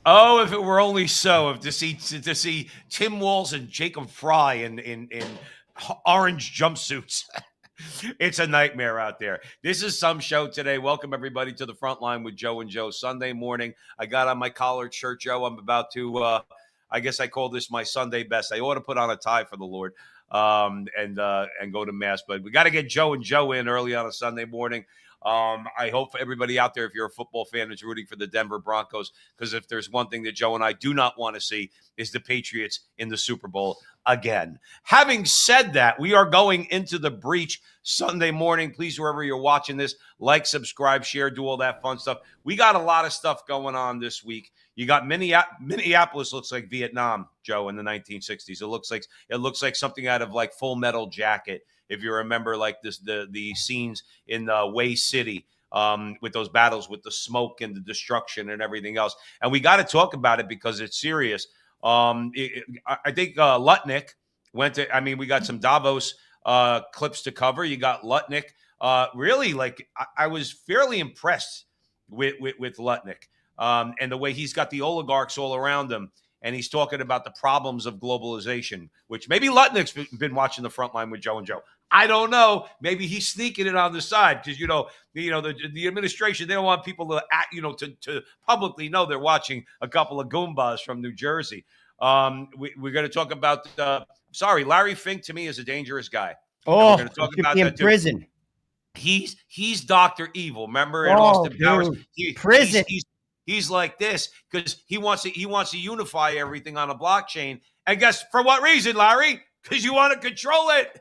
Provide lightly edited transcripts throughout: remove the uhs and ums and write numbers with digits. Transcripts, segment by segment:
Oh, if it were only so, if to see Tim Walz and Jacob Fry in orange jumpsuits. It's a nightmare out there. This is some show today. Welcome everybody to the front line with Joe and Joe. Sunday morning, I got on my collared shirt, Joe. I'm about to. I guess I call this my Sunday best. I ought to put on a tie for the Lord, and go to mass. But we got to get Joe and Joe in early on a Sunday morning. I hope everybody out there, if you're a football fan, is rooting for the Denver Broncos, because if there's one thing that Joe and I do not want to see is the Patriots in the Super Bowl again. Having said that, we are going into the breach Sunday morning. Please, wherever you're watching this, like, subscribe, share, do all that fun stuff. We got a lot of stuff going on this week. You got Minneapolis looks like Vietnam, Joe, in the 1960s. It looks like something out of like Full Metal Jacket. If you remember, like the scenes in Way City, with those battles with the smoke and the destruction and everything else. And we got to talk about it because it's serious. I think Lutnick went to. I mean, we got some Davos clips to cover. You got Lutnick. Really, like I was fairly impressed with Lutnick, and the way he's got the oligarchs all around him. And he's talking about the problems of globalization, which maybe Lutnick's been watching the front line with Joe and Joe. I don't know. Maybe he's sneaking it on the side because the administration, they don't want people to act, to publicly know they're watching a couple of Goombas from New Jersey. We're going to talk about. Larry Fink to me is a dangerous guy. Oh, we're going to talk about that too. Prison. He's Dr. Evil. Remember in Austin Powers? Prison. He's like this because he wants to unify everything on a blockchain. And guess for what reason, Larry? Because you want to control it.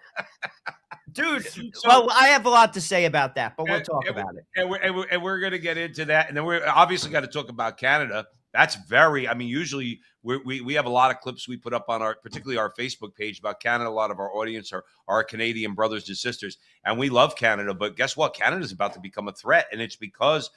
Dude, well, I have a lot to say about that, but we'll talk about it. And we're going to get into that. And then we're obviously got to talk about Canada. That's usually we have a lot of clips we put up on particularly our Facebook page about Canada. A lot of our audience are Canadian brothers and sisters. And we love Canada. But guess what? Canada's about to become a threat. And it's because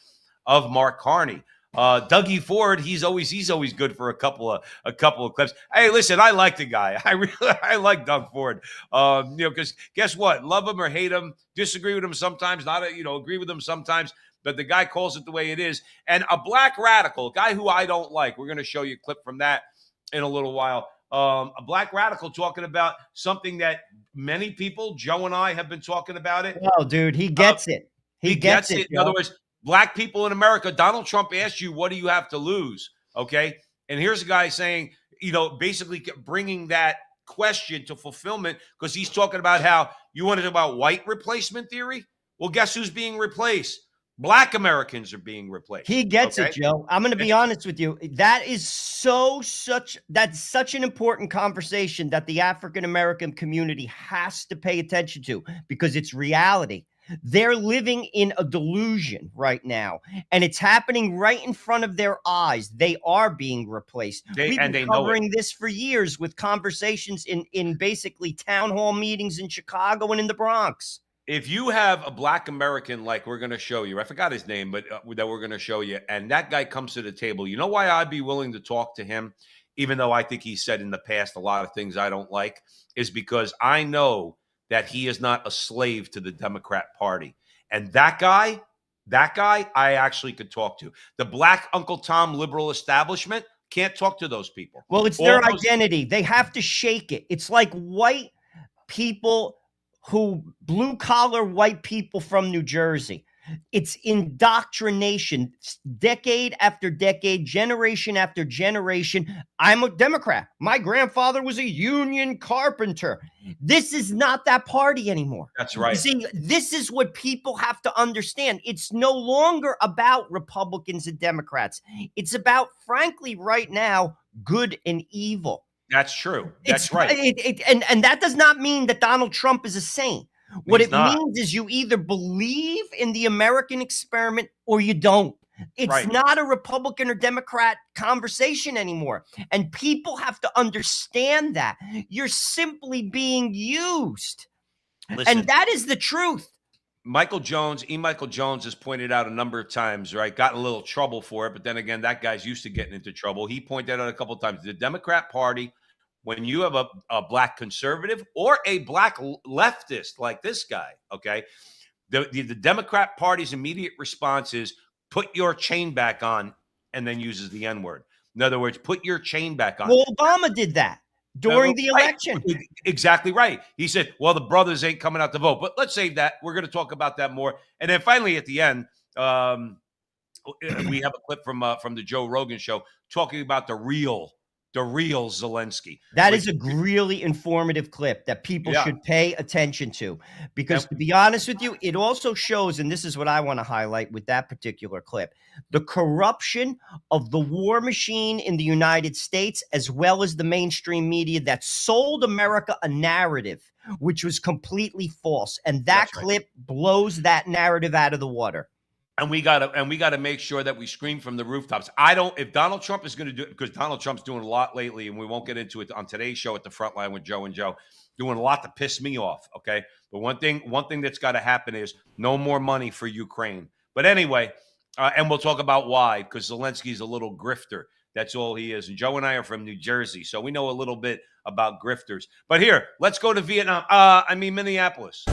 of Mark Carney. Dougie Ford, he's always good for a couple of clips. Hey, listen, I like the guy. I like Doug Ford. Because guess what? Love him or hate him, disagree with him sometimes, agree with him sometimes. But the guy calls it the way it is. And a black radical, a guy who I don't like. We're going to show you a clip from that in a little while. A black radical talking about something that many people, Joe and I, have been talking about it. Oh, dude, he gets it. He gets it. In other words, black people in America, Donald Trump asked you, what do you have to lose? Okay. And here's a guy saying, basically bringing that question to fulfillment because he's talking about how you want to talk about white replacement theory. Well, guess who's being replaced? Black Americans are being replaced. He gets it, Joe. I'm going to be honest with you. That is that's such an important conversation that the African-American community has to pay attention to because it's reality. They're living in a delusion right now, and it's happening right in front of their eyes. They are being replaced. We've been covering this for years with conversations in basically town hall meetings in Chicago and in the Bronx. If you have a black American, like we're going to show you, I forgot his name, but that we're going to show you, and that guy comes to the table, you know why I'd be willing to talk to him, even though I think he said in the past a lot of things I don't like, is because I know that he is not a slave to the Democrat Party. And that guy I actually could talk to. The black Uncle Tom liberal establishment can't talk to those people. Well, it's their identity. They have to shake it. It's like white people blue-collar white people from New Jersey. It's indoctrination, decade after decade, generation after generation. I'm a Democrat. My grandfather was a union carpenter. This is not that party anymore. That's right. See, this is what people have to understand. It's no longer about Republicans and Democrats. It's about, frankly, right now, good and evil. That's true. That's right. And that does not mean that Donald Trump is a saint. What it means is you either believe in the American experiment or you don't. It's not a Republican or Democrat conversation anymore. And people have to understand that. You're simply being used. Listen, and that is the truth. Michael Jones has pointed out a number of times, right? Got in a little trouble for it. But then again, that guy's used to getting into trouble. He pointed out a couple of times, the Democrat Party, when you have a black conservative or a black leftist like this guy, okay, the Democrat Party's immediate response is put your chain back on and then uses the N-word. In other words, put your chain back on. Well, Obama did that during the election. Exactly right. He said, well, the brothers ain't coming out to vote. But let's save that. We're going to talk about that more. And then finally at the end, we have a clip from the Joe Rogan show talking about the real Zelensky. That is a really informative clip that people should pay attention to, because to be honest with you, it also shows, and this is what I want to highlight with that particular clip, the corruption of the war machine in the United States, as well as the mainstream media that sold America a narrative which was completely false. And that clip blows that narrative out of the water. And we gotta make sure that we scream from the rooftops. If Donald Trump is going to do it, because Donald Trump's doing a lot lately, and we won't get into it on today's show at the Frontline with Joe and Joe, doing a lot to piss me off. Okay, but one thing that's got to happen is no more money for Ukraine. But anyway, and we'll talk about why, because Zelensky's a little grifter. That's all he is. And Joe and I are from New Jersey, so we know a little bit about grifters. But here, let's go to Vietnam. Minneapolis.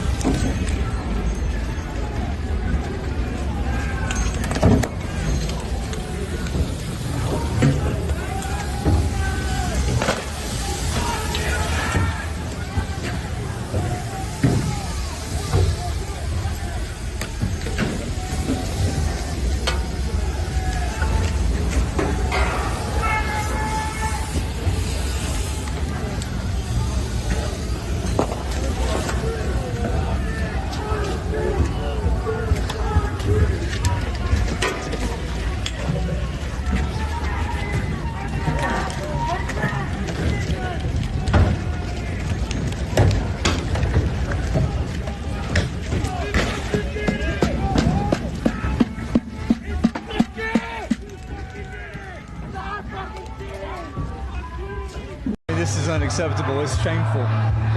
This is unacceptable. It's shameful.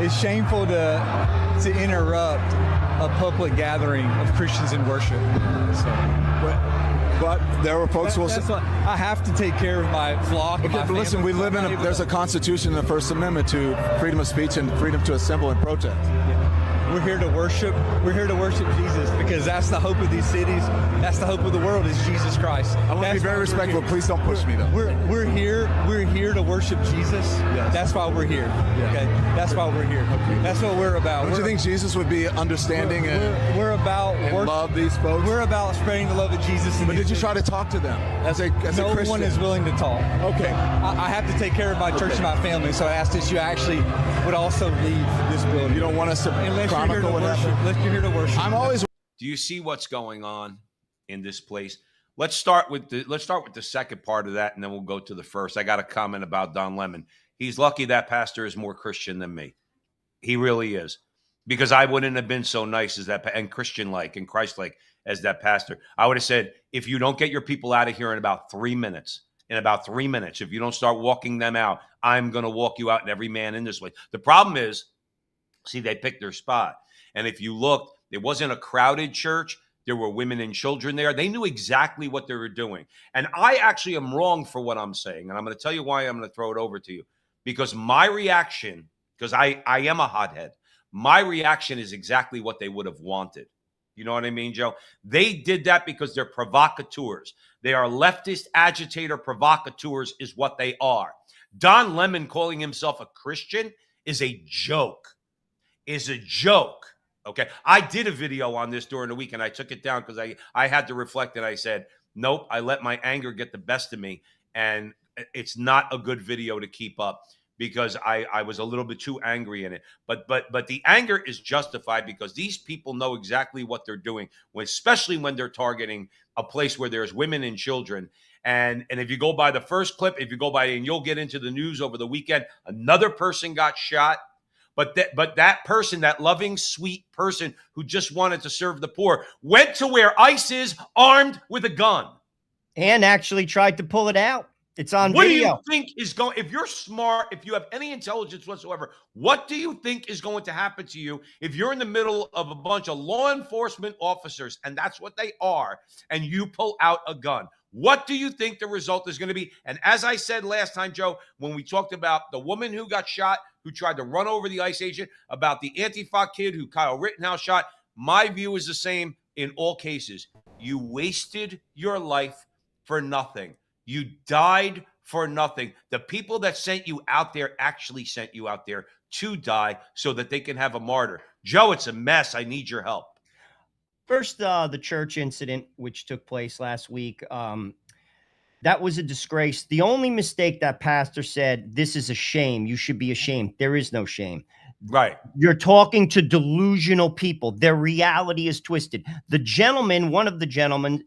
It's shameful to interrupt a public gathering of Christians in worship. But there were folks who will say, I have to take care of my flock. Okay, but listen, we live in there's a constitution in the First Amendment to freedom of speech and freedom to assemble and protest. We're here to worship. We're here to worship Jesus, because that's the hope of these cities. That's the hope of the world, is Jesus Christ. I want to be very respectful. Please don't push me, though. We're here to worship Jesus. Yes. That's why we're here. Yes. Okay, that's why we're here. Okay. That's what we're about. Don't you think Jesus would be understanding we're about and love these folks? We're about spreading the love of Jesus. But did you try to talk to them as a Christian? No one is willing to talk. Okay. I have to take care of my church and my family, so I asked that you actually would also leave this building. You don't want us to chronicle what happened? Unless you're here to worship. I'm always. Do you see what's going on in this place? Let's start with the second part of that, and then we'll go to the first. I got a comment about Don Lemon. He's lucky that pastor is more Christian than me. He really is, because I wouldn't have been so nice as that and Christian-like and Christ-like as that pastor. I would have said, if you don't get your people out of here in about 3 minutes, if you don't start walking them out, I'm going to walk you out, and every man in this way. The problem is, see, they picked their spot. And if you looked, it wasn't a crowded church. There were women and children there. They knew exactly what they were doing. And I actually am wrong for what I'm saying. And I'm going to tell you why. I'm going to throw it over to you. Because my reaction, because I am a hothead, my reaction is exactly what they would have wanted. You know what I mean, Joe? They did that because they're provocateurs. They are leftist agitator provocateurs is what they are. Don Lemon calling himself a Christian is a joke. Okay, I did a video on this during the week, and I took it down because I had to reflect, and I said, nope, I let my anger get the best of me, and it's not a good video to keep up because I was a little bit too angry in it. But the anger is justified because these people know exactly what they're doing, especially when they're targeting a place where there's women and children. And if you go by the first clip, and you'll get into the news over the weekend, another person got shot. But that person, that loving, sweet person who just wanted to serve the poor, went to where ICE is armed with a gun. And actually tried to pull it out. It's on What video. do you think is going, if you're smart, if you have any intelligence whatsoever, what do you think is going to happen to you if you're in the middle of a bunch of law enforcement officers, and that's what they are, and you pull out a gun? What do you think the result is going to be? And as I said last time, Joe, when we talked about the woman who got shot, who tried to run over the ICE agent, about the Antifa kid who Kyle Rittenhouse shot, my view is the same in all cases. You wasted your life for nothing. You died for nothing. The people that sent you out there actually sent you out there to die so that they can have a martyr. Joe, it's a mess. I need your help. First, the church incident, which took place last week, that was a disgrace. The only mistake that pastor said, this is a shame. You should be ashamed. There is no shame. Right. You're talking to delusional people. Their reality is twisted. The gentleman, one of the gentlemen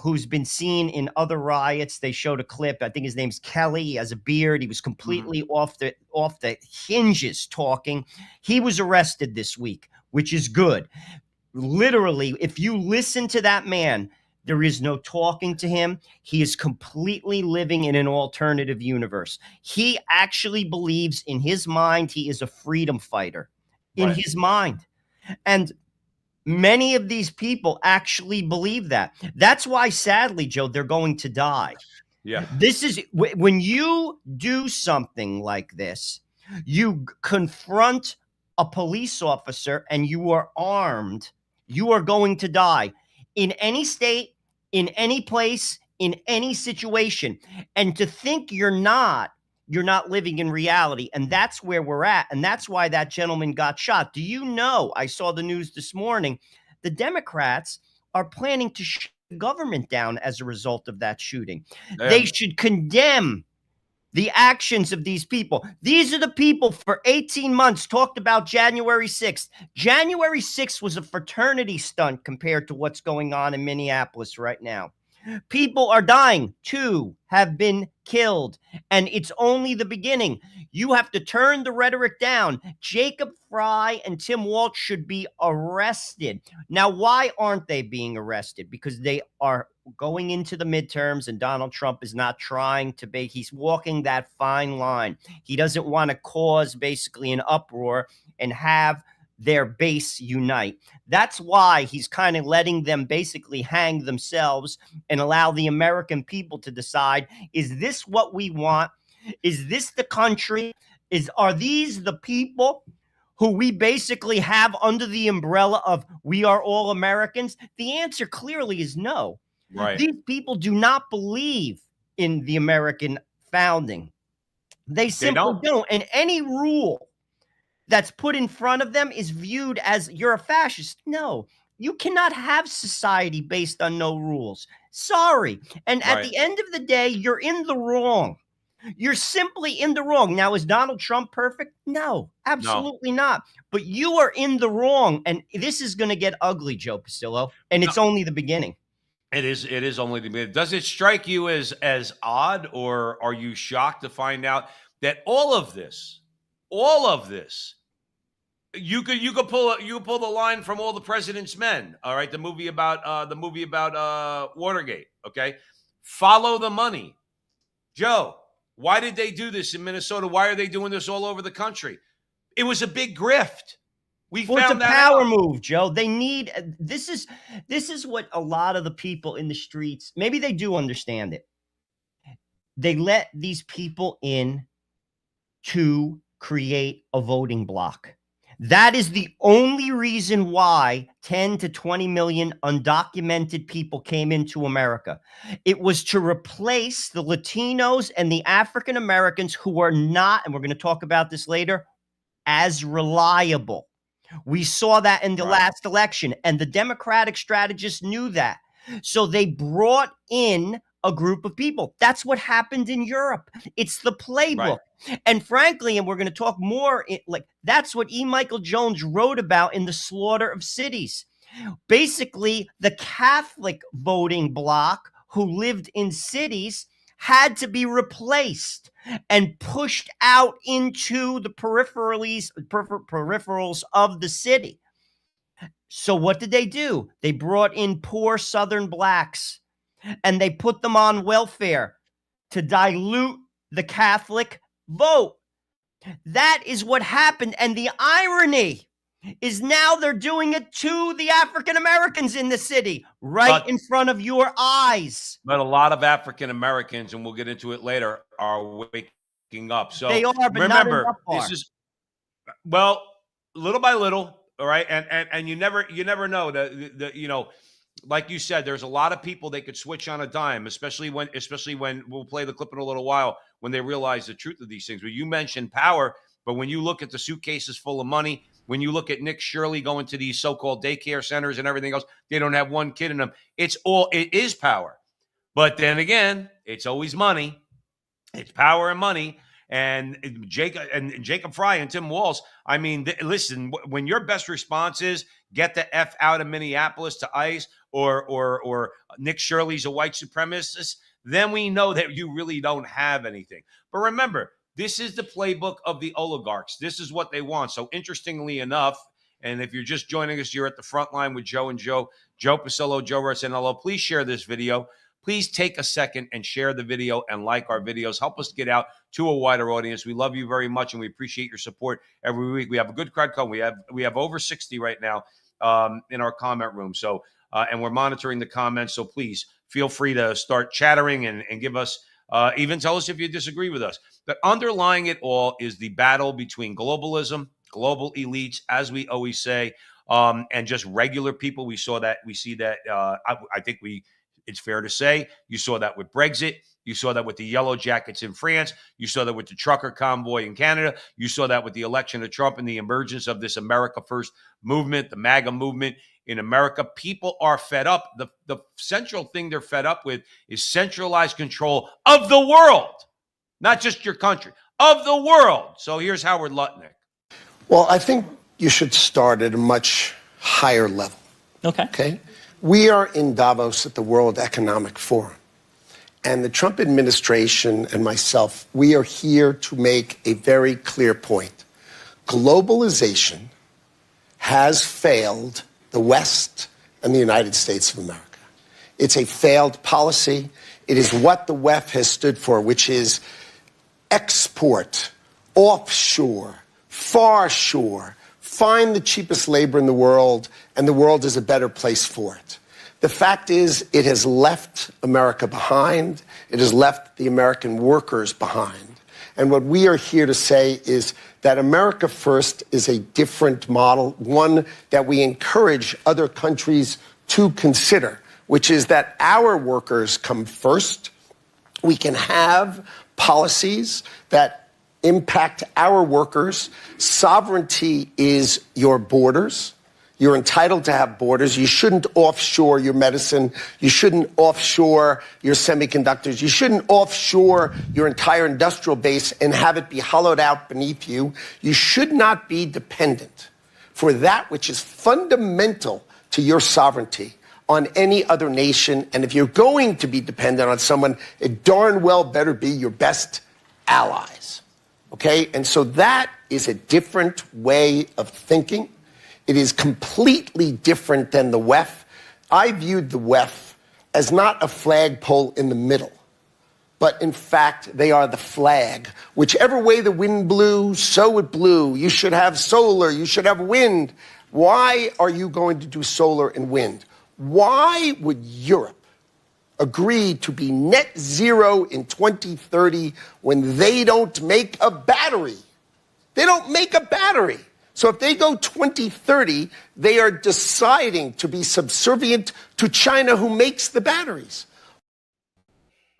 who's been seen in other riots, they showed a clip. I think his name's Kelly. He has a beard. He was completely off the hinges talking. He was arrested this week, which is good. Literally, if you listen to that man, there is no talking to him. He is completely living in an alternative universe. He actually believes in his mind he is a freedom fighter in his mind. And many of these people actually believe that. That's why, sadly, Joe, they're going to die. Yeah. This is when you do something like this, you confront a police officer and you are armed, you are going to die in any state, in any place, in any situation. And to think you're not living in reality. And that's where we're at. And that's why that gentleman got shot. Do you know, I saw the news this morning, the Democrats are planning to shut the government down as a result of that shooting. Yeah. They should condemn the actions of these people. These are the people for 18 months talked about January 6th. January 6th was a fraternity stunt compared to what's going on in Minneapolis right now. People are dying. 2 have been killed, and it's only the beginning. You have to turn the rhetoric down. Jacob Fry and Tim Walz should be arrested. Now, why aren't they being arrested? Because they are going into the midterms, and Donald Trump is not trying to be. He's walking that fine line. He doesn't want to cause basically an uproar and have their base unite. That's why he's kind of letting them basically hang themselves and allow the American people to decide, is this what we want? Is this the country? Are these the people who we basically have under the umbrella of we are all Americans? The answer clearly is no. Right. These people do not believe in the American founding. They simply don't. And any rule that's put in front of them is viewed as you're a fascist. No, you cannot have society based on no rules. Sorry. And at the end of the day, you're in the wrong. You're simply in the wrong. Now, is Donald Trump perfect? No, absolutely not. But you are in the wrong. And this is going to get ugly, Joe Pasillo. And it's only the beginning. It is only the beginning. Does it strike you as odd, or are you shocked to find out that all of this, you could pull the line from All the President's Men, all right, the movie about Watergate, okay? Follow the money. Joe, why did they do this in Minnesota? Why are they doing this all over the country? It was a big grift. It's a power move, Joe. They need this is what a lot of the people in the streets, maybe they do understand it. They let these people in to create a voting bloc. That is the only reason why 10 to 20 million undocumented people came into America. It was to replace the Latinos and the African Americans who are not, and we're going to talk about this later, as reliable. We saw that in the last election, and the Democratic strategists knew that. So they brought in a group of people. That's what happened in Europe. It's the playbook. And frankly, and we're going to talk more, that's what E. Michael Jones wrote about in The Slaughter of Cities. Basically, the Catholic voting bloc who lived in cities had to be replaced and pushed out into the peripherals of the city. So what did they do? They brought in poor Southern blacks and they put them on welfare to dilute the Catholic vote. That is what happened. And the irony is now they're doing it to the African Americans in the city, in front of your eyes. But a lot of African Americans, and we'll get into it later, are waking up. So they are, but remember, not this is little by little, all right. And you never know that like you said, there's a lot of people they could switch on a dime, especially when we'll play the clip in a little while when they realize the truth of these things. But you mentioned power, but when you look at the suitcases full of money, when you look at Nick Shirley going to these so-called daycare centers and everything else, they don't have one kid in them. It is power. But then again, it's always money. It's power and money. And Jacob Fry and Tim Walz, I mean, listen, when your best response is get the F out of Minneapolis to ICE or Nick Shirley's a white supremacist, then we know that you really don't have anything. But remember, this is the playbook of the oligarchs. This is what they want. So interestingly enough, and if you're just joining us, you're at the front line with Joe and Joe Pasillo, Joe Rossanello. Please share this video. Please take a second and share the video and like our videos. Help us get out to a wider audience. We love you very much, and we appreciate your support every week. We have a good crowd coming. We have over 60 right now in our comment room. So and we're monitoring the comments. So please feel free to start chattering and give us even tell us if you disagree with us. But underlying it all is the battle between globalism, global elites, as we always say, and just regular people. We see that. I think it's fair to say you saw that with Brexit. You saw that with the Yellow Jackets in France. You saw that with the trucker convoy in Canada. You saw that with the election of Trump and the emergence of this America First movement, the MAGA movement in America. People are fed up. The central thing they're fed up with is centralized control of the world, not just your country, of the world. So here's Howard Lutnick. Well, I think you should start at a much higher level. Okay? We are in Davos at the World Economic Forum. And the Trump administration and myself, we are here to make a very clear point. Globalization has failed the West and the United States of America. It's a failed policy. It is what the WEF has stood for, which is export, offshore, far shore, find the cheapest labor in the world, and the world is a better place for it. The fact is, it has left America behind. It has left the American workers behind. And what we are here to say is that America First is a different model, one that we encourage other countries to consider, which is that our workers come first. We can have policies that impact our workers. Sovereignty is your borders. You're entitled to have borders. You shouldn't offshore your medicine. You shouldn't offshore your semiconductors. You shouldn't offshore your entire industrial base and have it be hollowed out beneath you. You should not be dependent for that which is fundamental to your sovereignty on any other nation. And if you're going to be dependent on someone, it darn well better be your best allies. Okay? And so that is a different way of thinking. It is completely different than the WEF. I viewed the WEF as not a flagpole in the middle, but in fact, they are the flag. Whichever way the wind blew, so it blew. You should have solar, you should have wind. Why are you going to do solar and wind? Why would Europe agree to be net zero in 2030 when they don't make a battery? They don't make a battery. So if they go 2030, they are deciding to be subservient to China, who makes the batteries.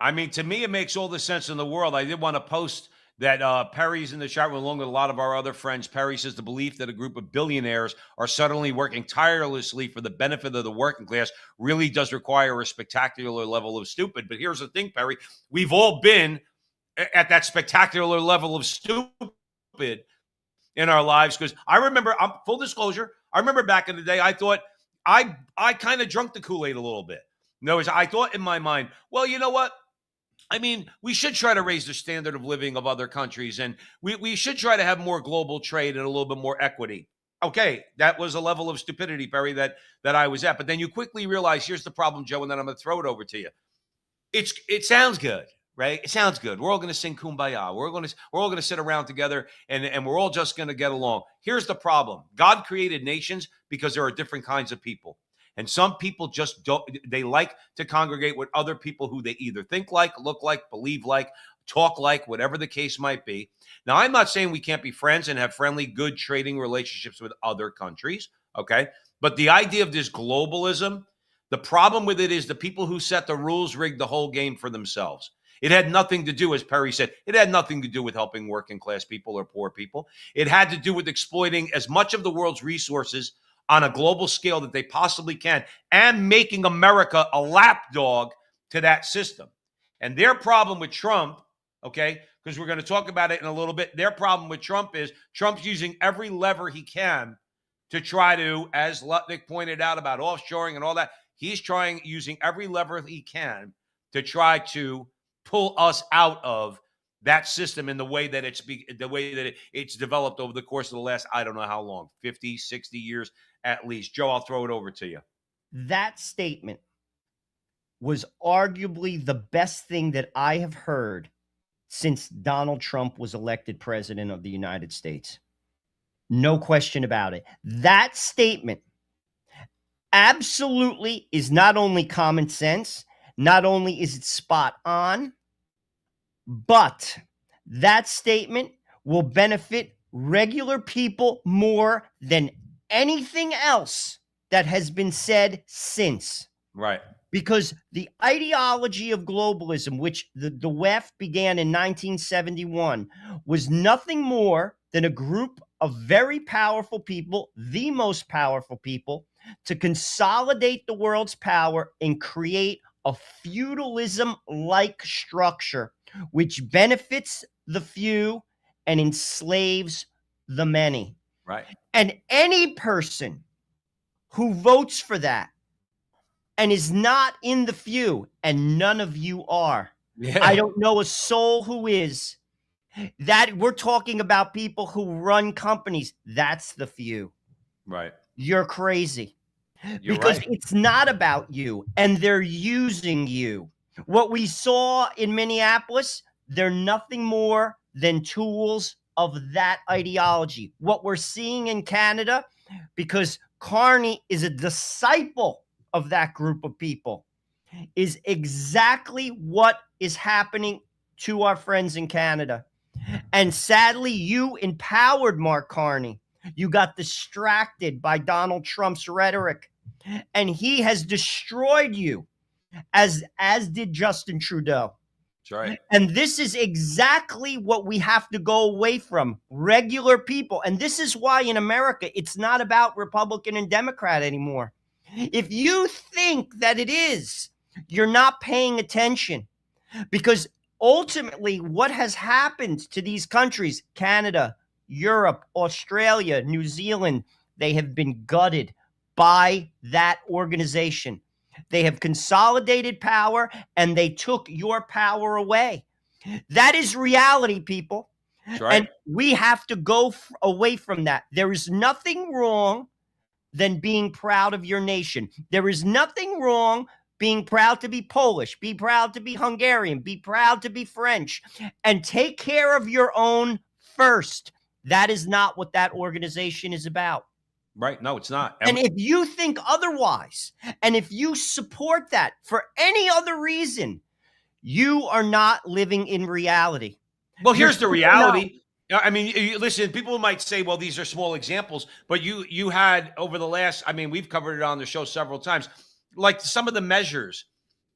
I mean, to me, it makes all the sense in the world. I did want to post that Perry's in the chat room along with a lot of our other friends. Perry says the belief that a group of billionaires are suddenly working tirelessly for the benefit of the working class really does require a spectacular level of stupid. But here's the thing, Perry. We've all been at that spectacular level of stupid in our lives, because I remember, full disclosure, I remember back in the day, I thought I kind of drunk the Kool-Aid a little bit. In other words, I thought in my mind, well, you know what? I mean, we should try to raise the standard of living of other countries, and we should try to have more global trade and a little bit more equity. Okay, that was a level of stupidity, Perry, that I was at. But then you quickly realize, here's the problem, Joe, and then I'm going to throw it over to you. It sounds good. Right? It sounds good. We're all going to sing Kumbaya. We're all going to sit around together and we're all just going to get along. Here's the problem. God created nations because there are different kinds of people. And some people just don't, they like to congregate with other people who they either think like, look like, believe like, talk like, whatever the case might be. Now, I'm not saying we can't be friends and have friendly, good trading relationships with other countries. Okay. But the idea of this globalism, The problem with it is the people who set the rules rigged the whole game for themselves. It had nothing to do, as Perry said, it had nothing to do with helping working class people or poor people. It had to do with exploiting as much of the world's resources on a global scale that they possibly can and making America a lapdog to that system. And their problem with Trump, okay, because we're going to talk about it in a little bit, their problem with Trump is Trump's using every lever he can to try to, as Lutnick pointed out about offshoring and all that, he's using every lever he can to try to pull us out of that system in the way that it's developed over the course of the last, I don't know how long, 50, 60 years at least. Joe, I'll throw it over to you. That statement was arguably the best thing that I have heard since Donald Trump was elected president of the United States. No question about it. That statement absolutely is not only common sense, not only is it spot on, but that statement will benefit regular people more than anything else that has been said since. Right. Because the ideology of globalism, which the WEF began in 1971, was nothing more than a group of very powerful people, the most powerful people, to consolidate the world's power and create a feudalism-like structure which benefits the few and enslaves the many. Right. And any person who votes for that and is not in the few, and none of you are, I don't know a soul who is, that we're talking about people who run companies. That's the few. Right. You're crazy. You're because right. it's not about you, and they're using you. What we saw in Minneapolis, they're nothing more than tools of that ideology. What we're seeing in Canada, because Carney is a disciple of that group of people, is exactly what is happening to our friends in Canada. And sadly, you empowered Mark Carney. You got distracted by Donald Trump's rhetoric, and he has destroyed you, as did Justin Trudeau. That's right. And this is exactly what we have to go away from, regular people. And this is why in America, it's not about Republican and Democrat anymore. If you think that it is, you're not paying attention, because ultimately what has happened to these countries, Canada, Europe, Australia, New Zealand, they have been gutted by that organization. They have consolidated power and they took your power away. That is reality, people. That's right. And we have to go away from that. There is nothing wrong than being proud of your nation. There is nothing wrong being proud to be Polish, be proud to be Hungarian, be proud to be French, and take care of your own first. That is not what that organization is about. Right. No, it's not. And if you think otherwise, and if you support that for any other reason, you are not living in reality. Well, here's the reality. I mean, listen, people might say, well, these are small examples, but you had over the last, I mean, we've covered it on the show several times, like some of the measures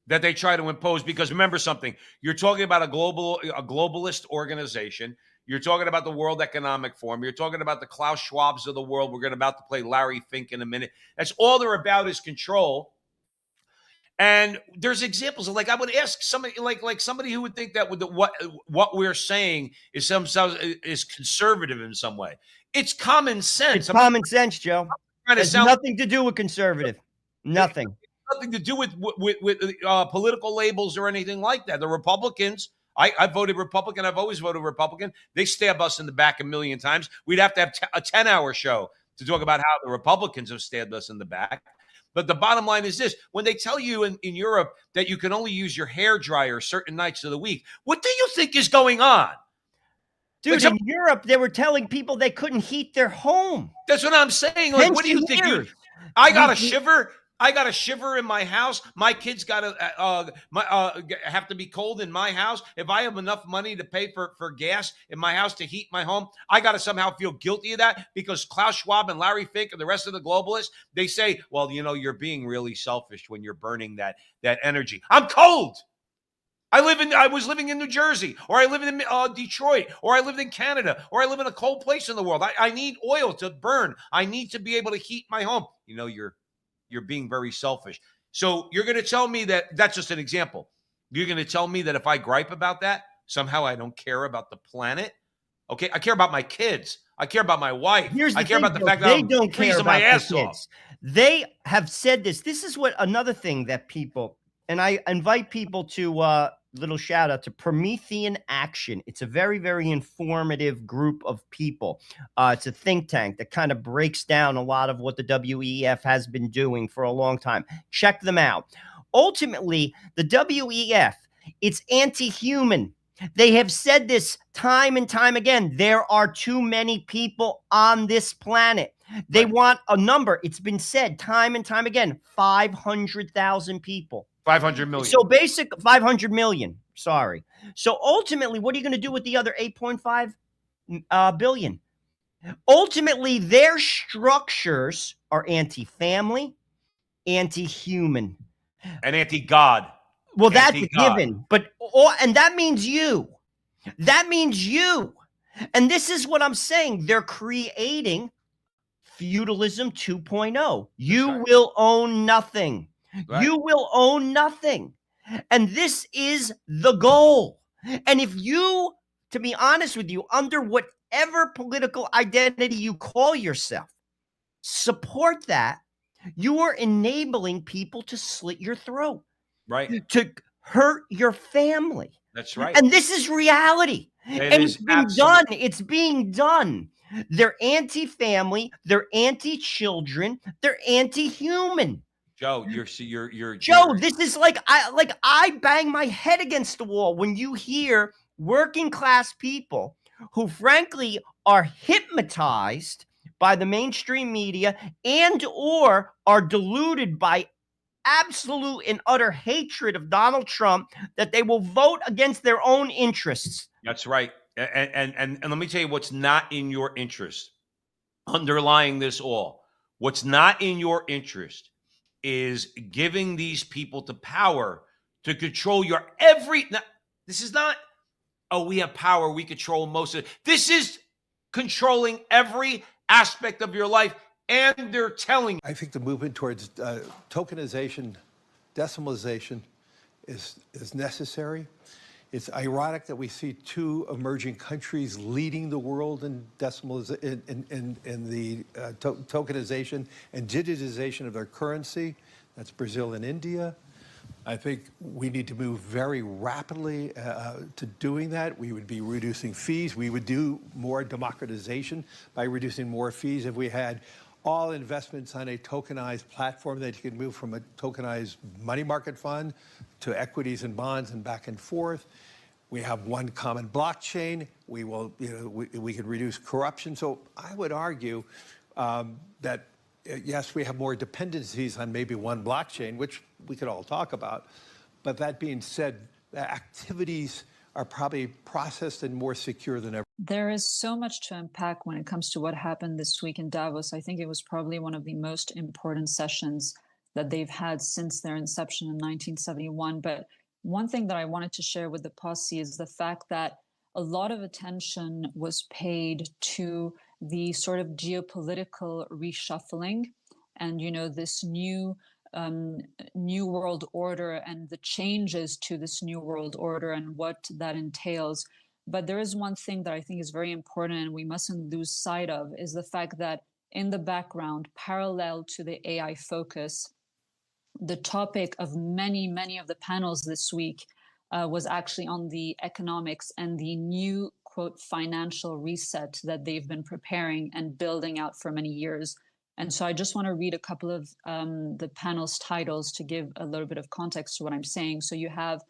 that they try to impose, because remember something, you're talking about a globalist organization. You're talking about the World Economic Forum. You're talking about the Klaus Schwabs of the world. We're about to play Larry Fink in a minute. That's all they're about is control. And there's examples of, like, I would ask somebody like somebody who would think that with what we're saying is is conservative in some way. It's common sense. It's common sense, Joe. It has nothing to do with conservative. Nothing. Nothing to do with political labels or anything like that. The Republicans, I voted Republican. I've always voted Republican. They stab us in the back a million times. We'd have to have a 10-hour show to talk about how the Republicans have stabbed us in the back. But the bottom line is this. When they tell you in Europe that you can only use your hair dryer certain nights of the week, what do you think is going on? Dude, in Europe, they were telling people they couldn't heat their home. That's what I'm saying. Like, what do you think? I got a shiver. I got a shiver in my house. My kids got to have to be cold in my house. If I have enough money to pay for gas in my house to heat my home, I got to somehow feel guilty of that because Klaus Schwab and Larry Fink and the rest of the globalists, they say, well, you're being really selfish when you're burning that energy. I'm cold. I was living in New Jersey, or I live in Detroit, or I lived in Canada, or I live in a cold place in the world. I need oil to burn. I need to be able to heat my home. You're being very selfish. So you're going to tell me that's just an example. You're going to tell me that if I gripe about that, somehow I don't care about the planet. Okay, I care about my kids. I care about my wife. I care about the fact that they I'm don't care freezing about my their ass off. kids. They have said this. This is what another thing that people, and I invite people to little shout out to Promethean Action. It's a very, very informative group of people. It's a think tank that kind of breaks down a lot of what the WEF has been doing for a long time. Check them out. Ultimately, the WEF, it's anti-human. They have said this time and time again. There are too many people on this planet. They want a number. It's been said time and time again, 500,000 people. 500 million. So 500 million. Sorry. So ultimately, what are you going to do with the other 8.5 billion? Ultimately, their structures are anti-family, anti-human, and anti-God. Well, that's a given. And that means you. That means you. And this is what I'm saying. They're creating feudalism 2.0. You will own nothing. Right. You will own nothing. And this is the goal. And if you, to be honest with you, under whatever political identity you call yourself, support that, you are enabling people to slit your throat. Right. To hurt your family. That's right. And this is reality. And it's been done. It's being done. They're anti-family. They're anti-children. They're anti-human. Joe, you're Joe, this is like I bang my head against the wall when you hear working class people who frankly are hypnotized by the mainstream media and or are deluded by absolute and utter hatred of Donald Trump that they will vote against their own interests. That's right. And let me tell you what's not in your interest. Underlying this all, what's not in your interest is giving these people the power to control your every. Now, this is not, we have power, we control most of it. This is controlling every aspect of your life. And they're telling. I think the movement towards tokenization, decimalization is necessary. It's ironic that we see two emerging countries leading the world in in the tokenization and digitization of their currency. That's Brazil and India. I think we need to move very rapidly to doing that. We would be reducing fees. We would do more democratization by reducing more fees if we had all investments on a tokenized platform that you could move from a tokenized money market fund to equities and bonds and back and forth. We have one common blockchain. We will, we could reduce corruption. So I would argue that yes, we have more dependencies on maybe one blockchain, which we could all talk about. But that being said, the activities are probably processed and more secure than ever. There is so much to unpack when it comes to what happened this week in Davos. I think it was probably one of the most important sessions that they've had since their inception in 1971. But one thing that I wanted to share with the posse is the fact that a lot of attention was paid to the sort of geopolitical reshuffling and, this new world order and the changes to this new world order and what that entails. But there is one thing that I think is very important and we mustn't lose sight of is the fact that in the background, parallel to the AI focus, the topic of many, many of the panels this week was actually on the economics and the new, quote, financial reset that they've been preparing and building out for many years. And so I just want to read a couple of the panel's titles to give a little bit of context to what I'm saying. So you have,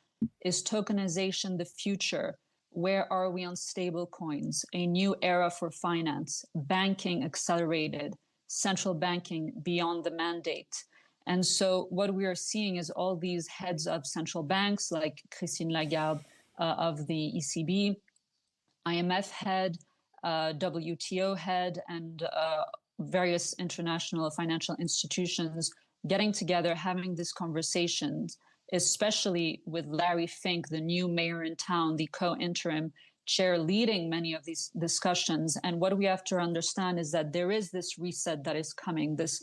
is tokenization the future? Where are we on stable coins? A new era for finance, banking accelerated, central banking beyond the mandate. And so what we are seeing is all these heads of central banks, like Christine Lagarde of the ECB, IMF head, WTO head, and various international financial institutions getting together, having these conversations, especially with Larry Fink, the new mayor in town, the co-interim chair, leading many of these discussions. And what we have to understand is that there is this reset that is coming, this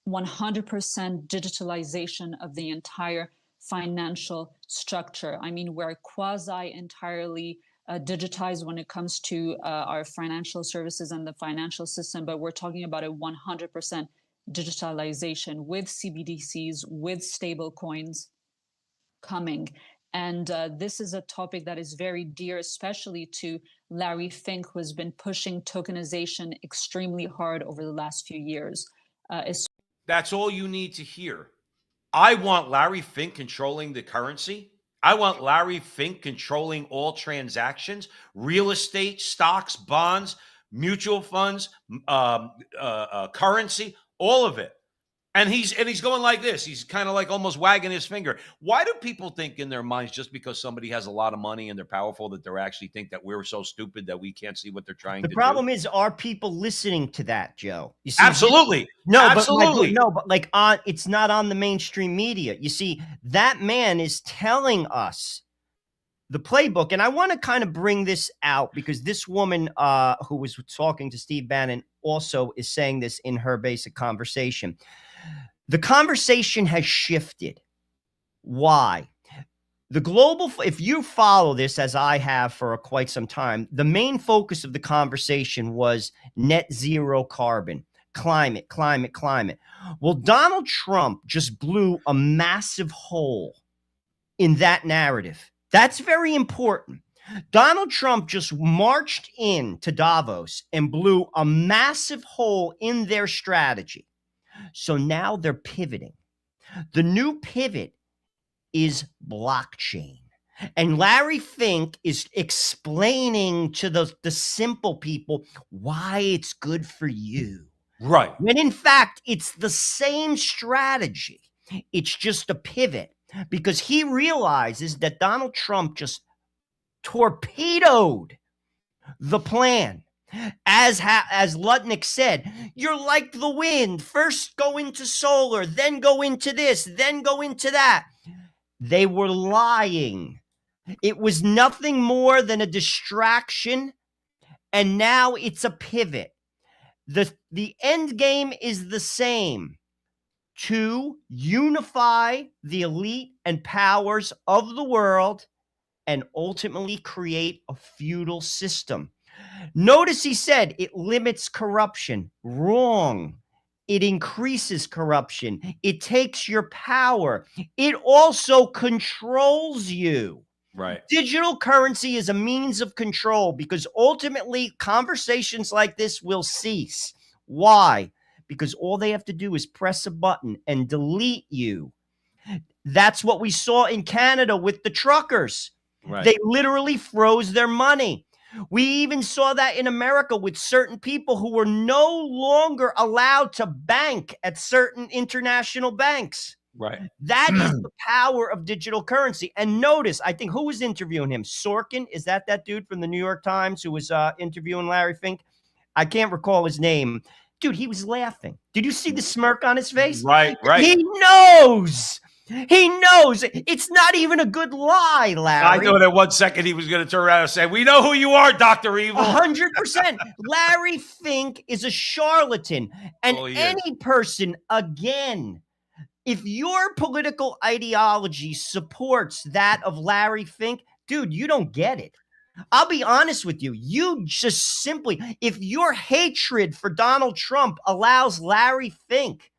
100% digitalization of the entire financial structure. I mean, we're quasi entirely digitized when it comes to our financial services and the financial system, but we're talking about a 100% digitalization with CBDCs, with stable coins coming. And this is a topic that is very dear, especially to Larry Fink, who has been pushing tokenization extremely hard over the last few years. That's all you need to hear. I want Larry Fink controlling the currency. I want Larry Fink controlling all transactions, real estate, stocks, bonds, mutual funds, currency, all of it. And he's going like this. He's kind of like almost wagging his finger. Why do people think in their minds, just because somebody has a lot of money and they're powerful, that they actually think that we're so stupid that we can't see what they're trying to do? The problem is, are people listening to that, Joe? You see, absolutely. No, absolutely. but like it's not on the mainstream media. You see, that man is telling us the playbook. And I want to kind of bring this out because this woman who was talking to Steve Bannon also is saying this in her basic conversation. The conversation has shifted. Why? The global, if you follow this as I have for quite some time, the main focus of the conversation was net zero carbon, climate. Well, Donald Trump just blew a massive hole in that narrative. That's very important. Donald Trump just marched into Davos and blew a massive hole in their strategy. So now they're pivoting. The new pivot is blockchain. And Larry Fink is explaining to the simple people why it's good for you. Right. When in fact, it's the same strategy. It's just a pivot because he realizes that Donald Trump just torpedoed the plan. As Lutnick said, you're like the wind. First go into solar, then go into this, then go into that. They were lying. It was nothing more than a distraction, and now it's a pivot. The end game is the same: to unify the elite and powers of the world and ultimately create a feudal system. Notice he said it limits corruption. Wrong. It increases corruption. It takes your power. It also controls you. Right. Digital currency is a means of control because ultimately conversations like this will cease. Why? Because all they have to do is press a button and delete you. That's what we saw in Canada with the truckers. Right. They literally froze their money. We even saw that in America with certain people who were no longer allowed to bank at certain international banks. Right. That is the power of digital currency. And notice, I think, who was interviewing him? Sorkin? Is that dude from the New York Times who was interviewing Larry Fink? I can't recall his name. Dude, he was laughing. Did you see the smirk on his face? Right. He knows. He knows. It's not even a good lie, Larry. I knew that 1 second he was going to turn around and say, "We know who you are, Dr. Evil." 100%. Larry Fink is a charlatan. And any person, again, if your political ideology supports that of Larry Fink, dude, you don't get it. I'll be honest with you. You just simply, if your hatred for Donald Trump allows Larry Fink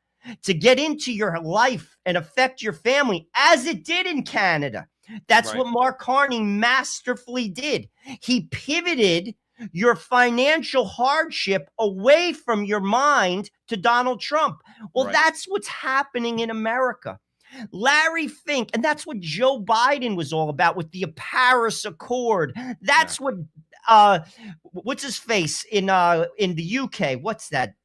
to get into your life and affect your family, as it did in Canada, that's what Mark Carney masterfully did. He pivoted your financial hardship away from your mind to Donald Trump. Well, that's what's happening in America. Larry Fink, and that's what Joe Biden was all about with the Paris Accord. That's what what's his face in the UK? What's that?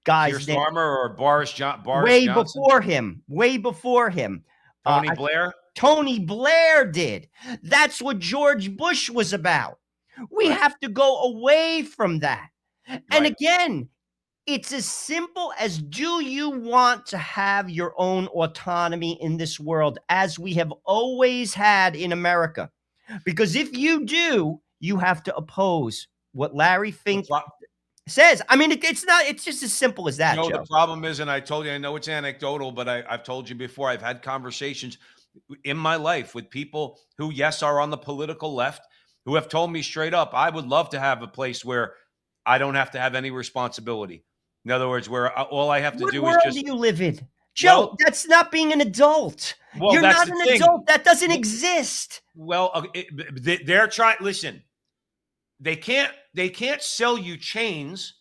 guy's Keir name. Starmer or Boris Way Johnson? before him. Way before him. Tony Blair? Tony Blair did. That's what George Bush was about. We Right. have to go away from that. And Right. again, it's as simple as, do you want to have your own autonomy in this world as we have always had in America? Because if you do, you have to oppose what Larry Fink says. I mean, it's just as simple as that, No, Joe. the problem is, and I told you, I know it's anecdotal, but I've told you before, I've had conversations in my life with people who, yes, are on the political left, who have told me straight up, I would love to have a place where I don't have to have any responsibility. In other words, where all I have to do is What just. world do you live in? Joe, Well, that's not being an adult. Well, You're that's not the an thing. adult. That doesn't exist. Well, they're trying. Listen, they can't sell you chains,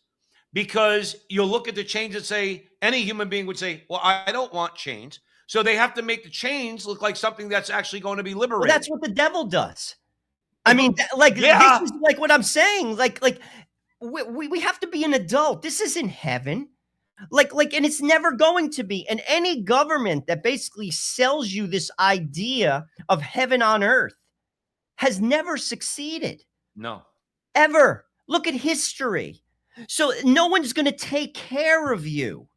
because you'll look at the chains and say, any human being would say, well, I don't want chains. So they have to make the chains look like something that's actually going to be liberated. Well, that's what the devil does. I mean, Yeah. This is like what I'm saying. Like we have to be an adult. This isn't heaven. And it's never going to be. And any government that basically sells you this idea of heaven on earth has never succeeded. No. Ever. Look at history. So no one's going to take care of you.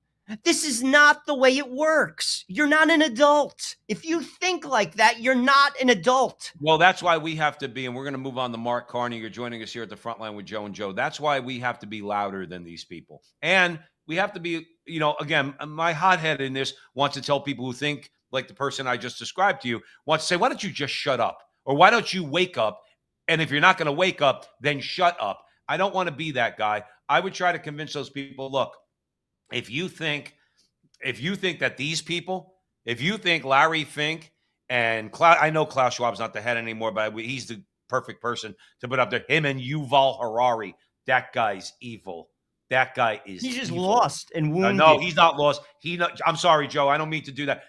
This is not the way it works. You're not an adult. If you think like that, you're not an adult. Well, that's why we have to be, and we're going to move on to Mark Carney. You're joining us here at the front line with Joe and Joe. That's why we have to be louder than these people. And we have to be, again, my hothead in this wants to tell people who think like the person I just described to you, wants to say, why don't you just shut up? Or why don't you wake up? And if you're not going to wake up, then shut up. I don't want to be that guy. I would try to convince those people, look, if you think that these people, if you think Larry Fink and I know Klaus Schwab's not the head anymore, but he's the perfect person to put up there. Him and Yuval Harari, that guy's evil. That guy is He's just evil. lost and wounded. No, he's not lost. I'm sorry, Joe. I don't mean to do that.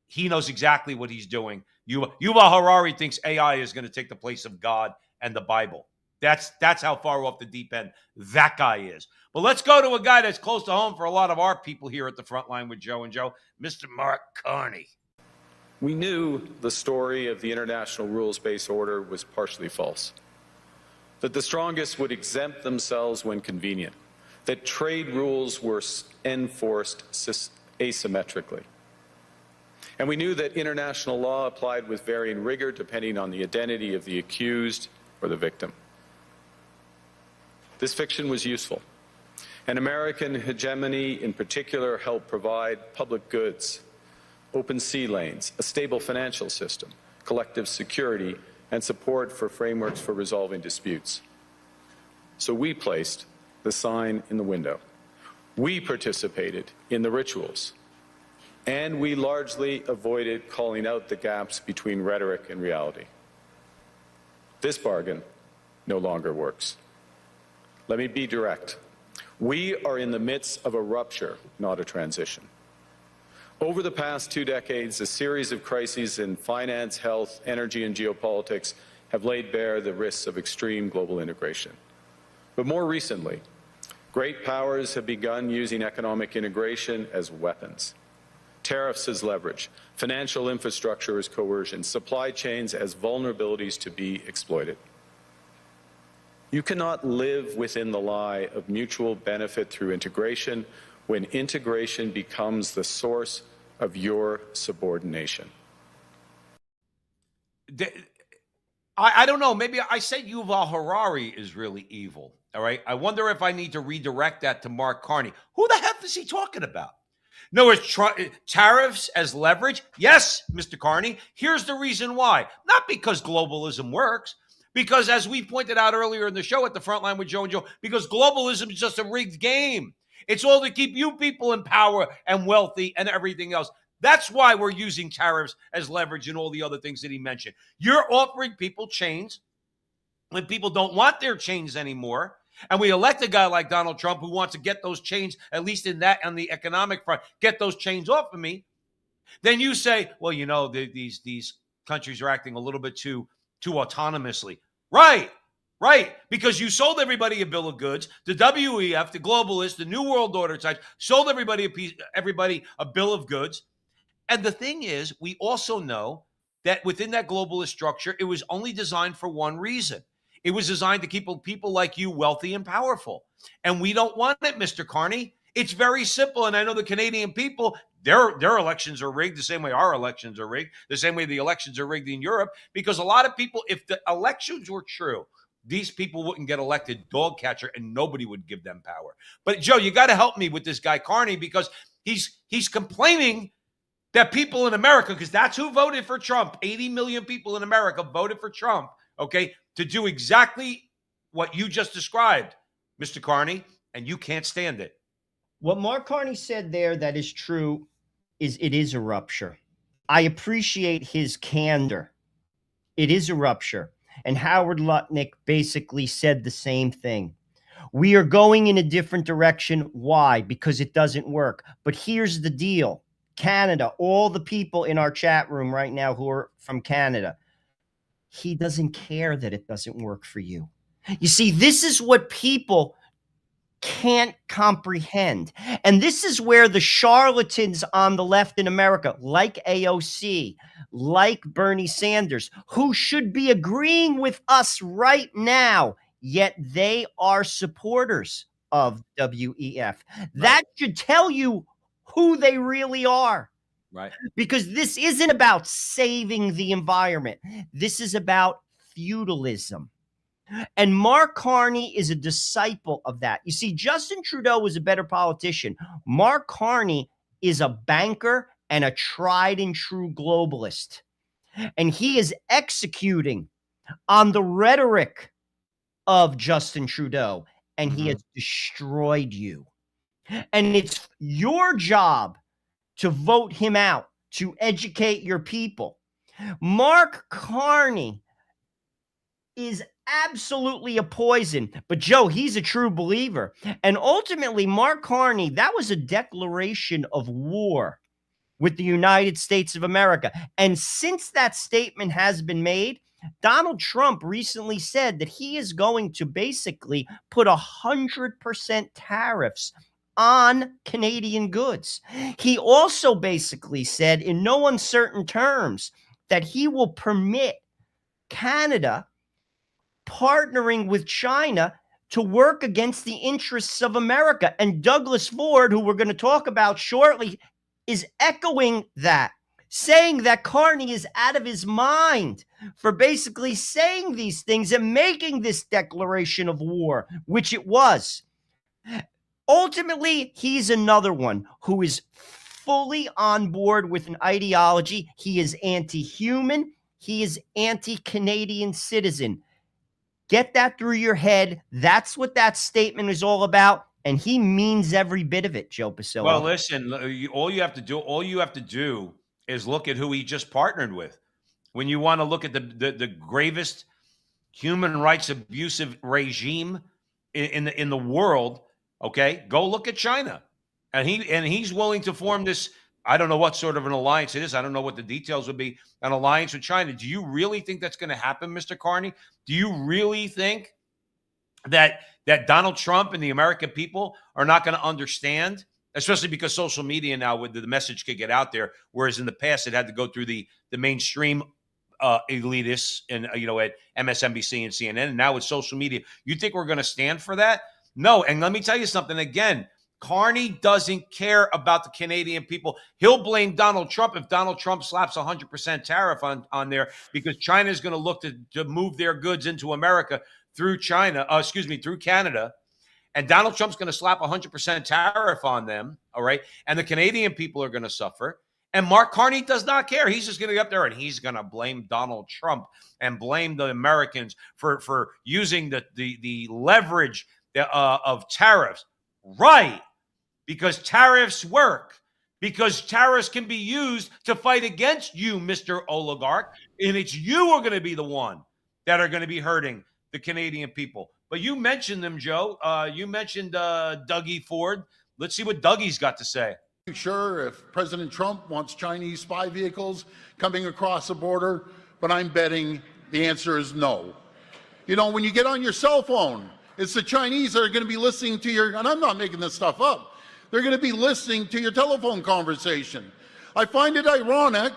He knows exactly what he's doing. Yuval Harari thinks AI is going to take the place of God and the Bible. That's how far off the deep end that guy is. But let's go to a guy that's close to home for a lot of our people here at the front line with Joe and Joe, Mr. Mark Carney. We knew the story of the international rules-based order was partially false, that the strongest would exempt themselves when convenient, that trade rules were enforced asymmetrically. And we knew that international law applied with varying rigor depending on the identity of the accused or the victim. This fiction was useful, and American hegemony in particular helped provide public goods, open sea lanes, a stable financial system, collective security, and support for frameworks for resolving disputes. So we placed the sign in the window. We participated in the rituals, and we largely avoided calling out the gaps between rhetoric and reality. This bargain no longer works. Let me be direct. We are in the midst of a rupture, not a transition. Over the past 2 decades, a series of crises in finance, health, energy, and geopolitics have laid bare the risks of extreme global integration. But more recently, great powers have begun using economic integration as weapons. Tariffs as leverage, financial infrastructure as coercion, supply chains as vulnerabilities to be exploited. You cannot live within the lie of mutual benefit through integration when integration becomes the source of your subordination. I don't know. Maybe I said Yuval Harari is really evil. All right. I wonder if I need to redirect that to Mark Carney. Who the heck is he talking about? No, it's tariffs as leverage. Yes, Mr. Carney. Here's the reason why. Not because globalism works. Because as we pointed out earlier in the show at the front line with Joe and Joe, because globalism is just a rigged game. It's all to keep you people in power and wealthy and everything else. That's why we're using tariffs as leverage and all the other things that he mentioned. You're offering people chains when people don't want their chains anymore. And we elect a guy like Donald Trump who wants to get those chains, at least on the economic front, get those chains off of me. Then you say, well, these countries are acting a little bit too autonomously. Right. Right, because you sold everybody a bill of goods. The WEF, the globalists, the New World Order types, sold everybody a bill of goods. And the thing is, we also know that within that globalist structure, it was only designed for one reason. It was designed to keep people like you wealthy and powerful. And we don't want it, Mr. Carney. It's very simple. And I know the Canadian people, their elections are rigged the same way our elections are rigged, the same way the elections are rigged in Europe, because a lot of people, if the elections were true, these people wouldn't get elected dog catcher and nobody would give them power. But Joe, you got to help me with this guy Carney, because he's complaining that people in America, because that's who voted for Trump. 80 million people in America voted for Trump, okay, to do exactly what you just described, Mr. Carney, and you can't stand it. What Mark Carney said there that is true is it is a rupture. I appreciate his candor. It is a rupture. And Howard Lutnick basically said the same thing. We are going in a different direction. Why? Because it doesn't work. But here's the deal. Canada, all the people in our chat room right now who are from Canada, he doesn't care that it doesn't work for you. You see, this is what people can't comprehend. And this is where the charlatans on the left in America, like AOC, like Bernie Sanders, who should be agreeing with us right now, yet they are supporters of WEF. Right. That should tell you who they really are. Right. Because this isn't about saving the environment. This is about feudalism. And Mark Carney is a disciple of that. You see, Justin Trudeau was a better politician. Mark Carney is a banker and a tried and true globalist. And he is executing on the rhetoric of Justin Trudeau, and he has destroyed you. And it's your job to vote him out, to educate your people. Mark Carney is absolutely a poison. But Joe, he's a true believer. And ultimately, Mark Carney, that was a declaration of war with the United States of America. And since that statement has been made, Donald Trump recently said that he is going to basically put 100% tariffs on Canadian goods. He also basically said in no uncertain terms that he will permit Canada partnering with China to work against the interests of America. And Douglas Ford, who we're going to talk about shortly, is echoing that, saying that Carney is out of his mind for basically saying these things and making this declaration of war, which it was. Ultimately, he's another one who is fully on board with an ideology. He is anti-human. He is anti-Canadian citizen. Get that through your head. That's what that statement is all about. And he means every bit of it, Joe Pasillo. Well, listen, all you have to do is look at who he just partnered with. When you want to look at the gravest human rights abusive regime in the world, okay, go look at China. And he's willing to form this, I don't know what sort of an alliance it is. I don't know what the details would be, an alliance with China. Do you really think that's going to happen, Mr. Carney? Do you really think that Donald Trump and the American people are not going to understand, especially because social media now, with the message could get out there, whereas in the past it had to go through the mainstream elitists and at MSNBC and CNN, and now with social media. You think we're going to stand for that? No. And let me tell you something again. Carney doesn't care about the Canadian people. He'll blame Donald Trump if Donald Trump slaps 100% tariff on there, because China is going to look to move their goods into America through through Canada. And Donald Trump's going to slap 100% tariff on them, all right? And the Canadian people are going to suffer. And Mark Carney does not care. He's just going to get up there and he's going to blame Donald Trump and blame the Americans for using the leverage of tariffs. Right. Because tariffs work. Because tariffs can be used to fight against you, Mr. Oligarch. And it's you who are going to be the one that are going to be hurting the Canadian people. But you mentioned them, Joe. You mentioned Dougie Ford. Let's see what Dougie's got to say. Sure, if President Trump wants Chinese spy vehicles coming across the border, but I'm betting the answer is no. You know, when you get on your cell phone, it's the Chinese that are going to be listening to your, and I'm not making this stuff up, they're going to be listening to your telephone conversation. I find it ironic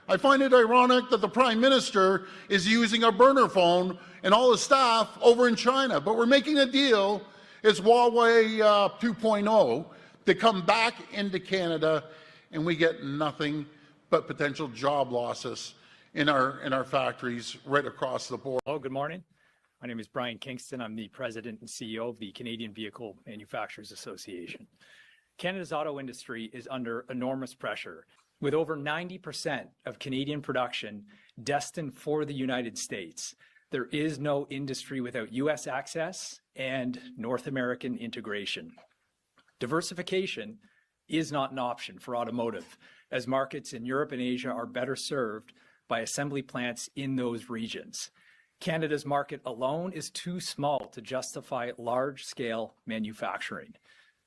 that the Prime Minister is using a burner phone and all his staff over in China. But we're making a deal, it's Huawei 2.0, to come back into Canada, and we get nothing but potential job losses in our factories right across the board. Hello, good morning. My name is Brian Kingston. I'm the president and CEO of the Canadian Vehicle Manufacturers Association. Canada's auto industry is under enormous pressure, with over 90% of Canadian production destined for the United States. There is no industry without U.S. access and North American integration. Diversification is not an option for automotive, as markets in Europe and Asia are better served by assembly plants in those regions. Canada's market alone is too small to justify large-scale manufacturing.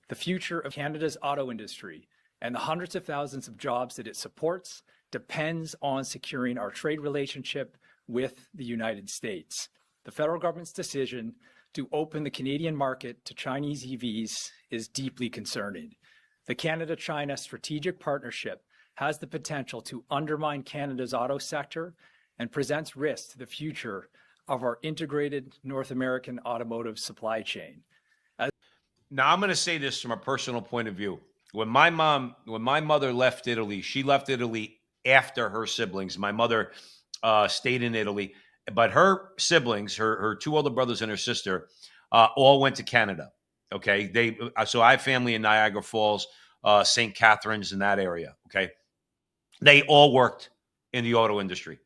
The future of Canada's auto industry and the hundreds of thousands of jobs that it supports depends on securing our trade relationship with the United States. The federal government's decision to open the Canadian market to Chinese EVs is deeply concerning. The Canada-China strategic partnership has the potential to undermine Canada's auto sector and presents risks to the future of our integrated North American automotive supply chain. Now, I'm going to say this from a personal point of view. When my mother left Italy, she left Italy after her siblings. My mother stayed in Italy, but her siblings, her two older brothers and her sister, all went to Canada. Okay, so I have family in Niagara Falls, St. Catharines, in that area. Okay, they all worked in the auto industry.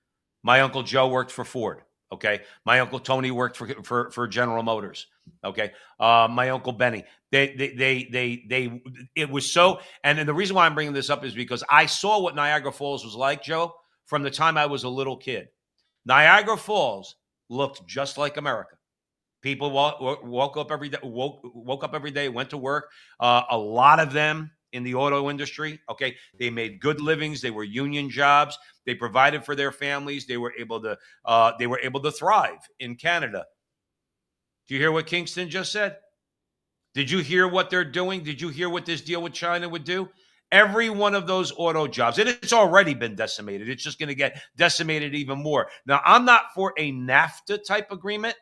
My Uncle Joe worked for Ford. Okay, my Uncle Tony worked for General Motors. Okay, my Uncle Benny. It was so. And then the reason why I'm bringing this up is because I saw what Niagara Falls was like, Joe, from the time I was a little kid. Niagara Falls looked just like America. People woke up every day, went to work. A lot of them in the auto industry. Okay, they made good livings. They were union jobs. They provided for their families. They were able to thrive in Canada. Do you hear what Kingston just said? Did you hear what they're doing? Did you hear what this deal with China would do? Every one of those auto jobs, and it's already been decimated. It's just going to get decimated even more. Now, I'm not for a NAFTA type agreement.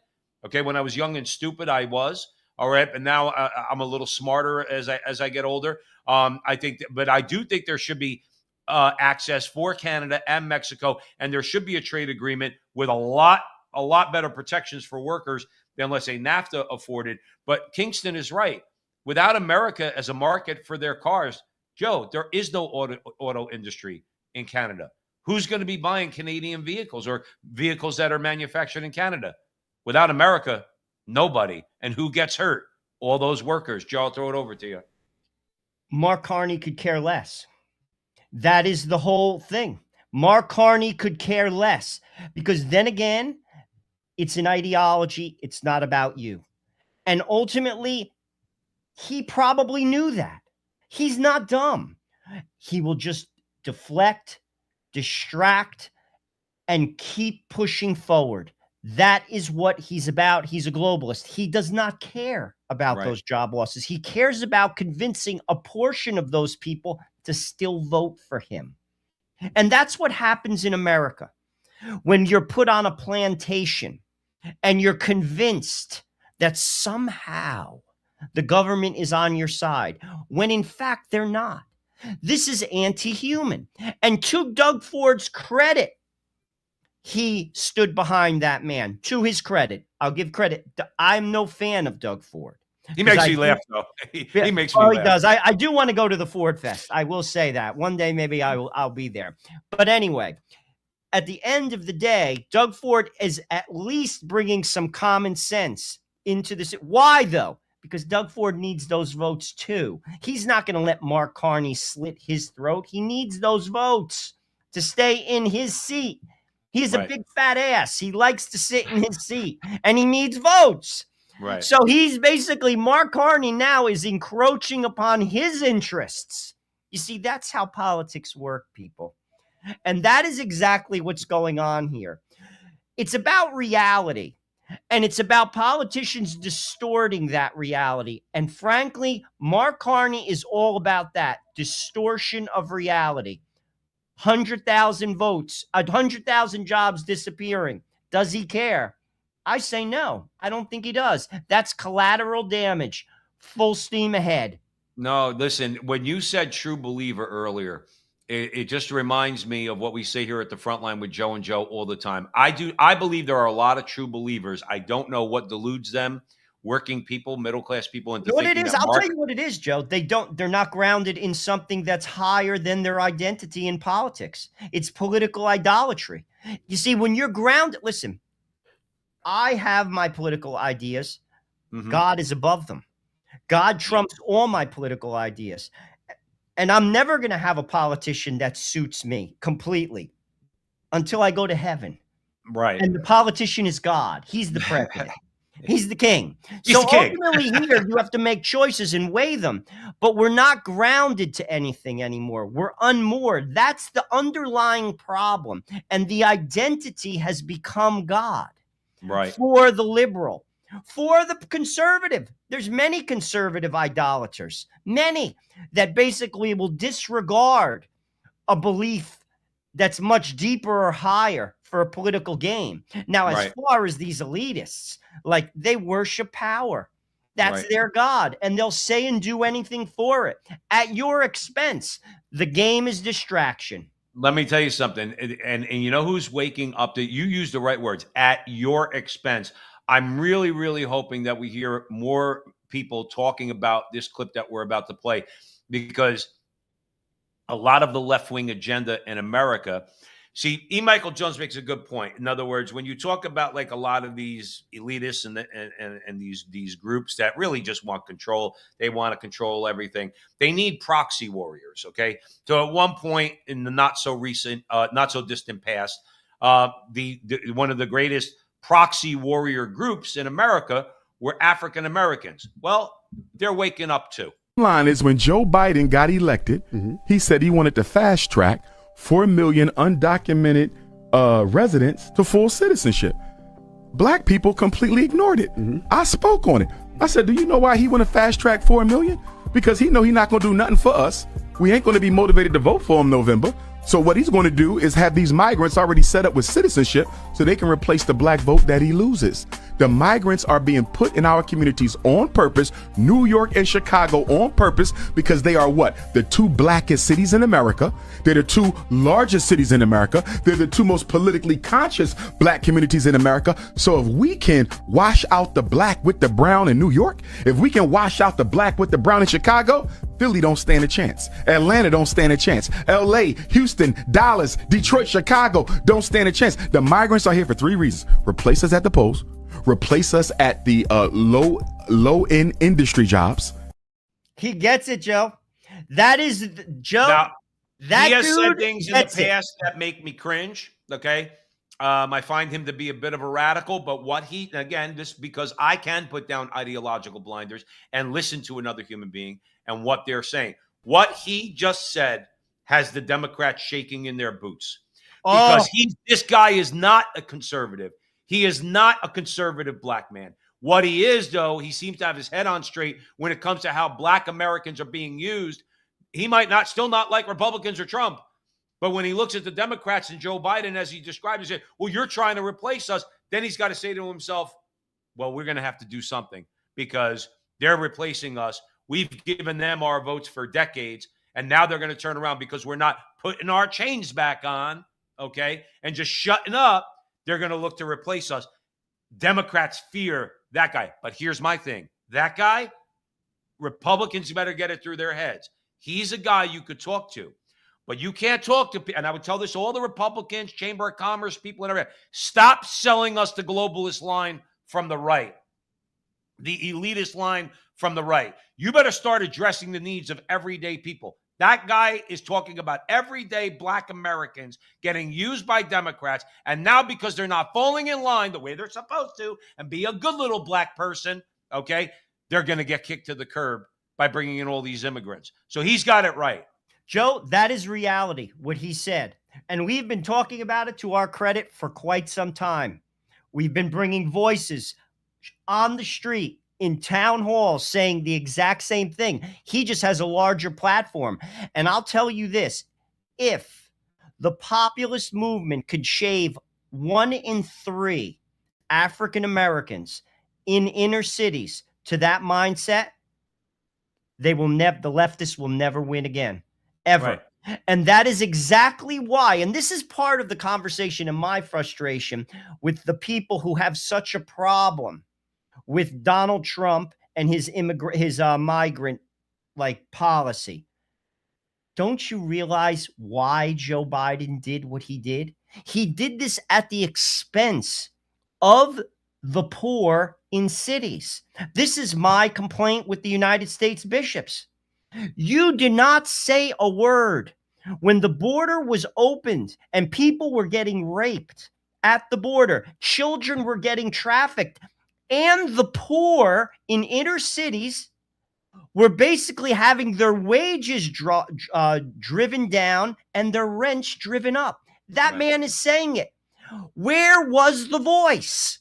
Okay, when I was young and stupid, I was. All right, but now I'm a little smarter as I get older. But I do think there should be access for Canada and Mexico, and there should be a trade agreement with a lot better protections for workers than, let's say, NAFTA afforded. But Kingston is right. Without America as a market for their cars, Joe, there is no auto industry in Canada. Who's going to be buying Canadian vehicles or vehicles that are manufactured in Canada? Without America, nobody. And who gets hurt? All those workers. Joe, I'll throw it over to you. Mark Carney could care less. That is the whole thing. Mark Carney could care less, because then again, it's an ideology. It's not about you. And ultimately, he probably knew that. He's not dumb. He will just deflect, distract, and keep pushing forward. That is what he's about. He's a globalist. He does not care about those job losses. He cares about convincing a portion of those people to still vote for him. And that's what happens in America. When you're put on a plantation and you're convinced that somehow the government is on your side, when in fact they're not. This is anti-human. And to Doug Ford's credit, he stood behind that man. To his credit, I'll give credit. I'm no fan of Doug Ford. He makes you laugh, though. He makes me laugh. He does. I do want to go to the Ford Fest. I will say that. One day, maybe I'll be there. But anyway, at the end of the day, Doug Ford is at least bringing some common sense into this. Why, though? Because Doug Ford needs those votes, too. He's not going to let Mark Carney slit his throat. He needs those votes to stay in his seat. He has a big fat ass. He likes to sit in his seat, and he needs votes. Right. So he's basically, Mark Carney now is encroaching upon his interests. You see, that's how politics work, people. And that is exactly what's going on here. It's about reality. And it's about politicians distorting that reality. And frankly, Mark Carney is all about that distortion of reality. 100,000 votes, 100,000 jobs disappearing. Does he care? I say no. I don't think he does. That's collateral damage. Full steam ahead. No, listen, when you said true believer earlier, it just reminds me of what we say here at the front line with Joe and Joe all the time. I believe there are a lot of true believers. I don't know what deludes them, working people, middle class people, into What it thinking is, that I'll tell you what it is, Joe. They're not grounded in something that's higher than their identity in politics. It's political idolatry. You see, when you're grounded, listen, I have my political ideas. God is above them. God trumps all my political ideas. And I'm never going to have a politician that suits me completely until I go to heaven. Right. And the politician is God. He's the president. He's the king. He's so the king. ultimately here, you have to make choices and weigh them. But we're not grounded to anything anymore. We're unmoored. That's the underlying problem. And the identity has become God. Right. For the liberal. For the conservative, there's many conservative idolaters, many that basically will disregard a belief that's much deeper or higher for a political game. Now, as far as these elitists, like they worship power. That's their God, and they'll say and do anything for it at your expense. The game is distraction. Let me tell you something, and you know who's waking up to, you use the right words, at your expense. I'm really, really hoping that we hear more people talking about this clip that we're about to play, because a lot of the left-wing agenda in America, see, E. Michael Jones makes a good point. In other words, when you talk about like a lot of these elitists and these groups that really just want control, they want to control everything. They need proxy warriors. Okay, so at one point in the not so distant past, one of the greatest proxy warrior groups in America were African Americans. Well, they're waking up too. Line is when Joe Biden got elected, he said he wanted to fast track 4 million undocumented residents to full citizenship. Black people completely ignored it. I spoke on it. I said, do you know why he want to fast track 4 million? Because he know he's not going to do nothing for us. We ain't going to be motivated to vote for him November. So what he's going to do is have these migrants already set up with citizenship so they can replace the black vote that he loses. The migrants are being put in our communities on purpose, New York and Chicago on purpose, because they are what? The two blackest cities in America. They're the two largest cities in America. They're the two most politically conscious black communities in America. So if we can wash out the black with the brown in New York, if we can wash out the black with the brown in Chicago, Philly don't stand a chance. Atlanta don't stand a chance. LA, Houston, Dallas, Detroit, Chicago don't stand a chance. The migrants are here for 3 reasons. Replace us at the polls, replace us at the low-end industry jobs. He gets it, Joe. That is, Joe. Now, that he has dude said things in the past it. that make me cringe, okay? I find him to be a bit of a radical, but what he, again, this because I can put down ideological blinders and listen to another human being and what they're saying. What he just said has the Democrats shaking in their boots. Because this guy is not a conservative. He is not a conservative black man. What he is, though, he seems to have his head on straight when it comes to how black Americans are being used. He might still not like Republicans or Trump. But when he looks at the Democrats and Joe Biden, as he described, he said, well, you're trying to replace us. Then he's got to say to himself, well, we're going to have to do something because they're replacing us. We've given them our votes for decades. And now they're going to turn around because we're not putting our chains back on, okay, and just shutting up. They're going to look to replace us. Democrats fear that guy. But here's my thing. That guy, Republicans better get it through their heads. He's a guy you could talk to. But you can't talk to, and I would tell this to all the Republicans, Chamber of Commerce people, and everything. Stop selling us the globalist line from the right, the elitist line from the right. You better start addressing the needs of everyday people. That guy is talking about everyday black Americans getting used by Democrats, and now because they're not falling in line the way they're supposed to and be a good little black person, okay, they're going to get kicked to the curb by bringing in all these immigrants. So he's got it right. Joe, that is reality, what he said. And we've been talking about it to our credit for quite some time. We've been bringing voices on the street, in town halls, saying the exact same thing. He just has a larger platform. And I'll tell you this, if the populist movement could shave 1 in 3 African Americans in inner cities to that mindset, the leftists will never win again, ever. Right. And that is exactly why, and this is part of the conversation and my frustration with the people who have such a problem with Donald Trump and his migrant policy. Don't you realize why Joe Biden did what he did? He did this at the expense of the poor in cities. This is my complaint with the United States bishops. You did not say a word when the border was opened and people were getting raped at the border. Children were getting trafficked, and the poor in inner cities were basically having their wages driven down and their rents driven up. That man is saying it. Where was the voice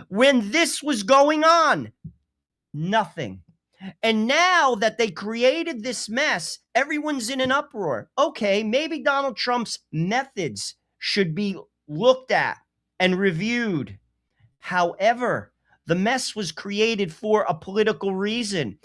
when this was going on? Nothing. And now that they created this mess, everyone's in an uproar. Okay, maybe Donald Trump's methods should be looked at and reviewed. However, the mess was created for a political reason,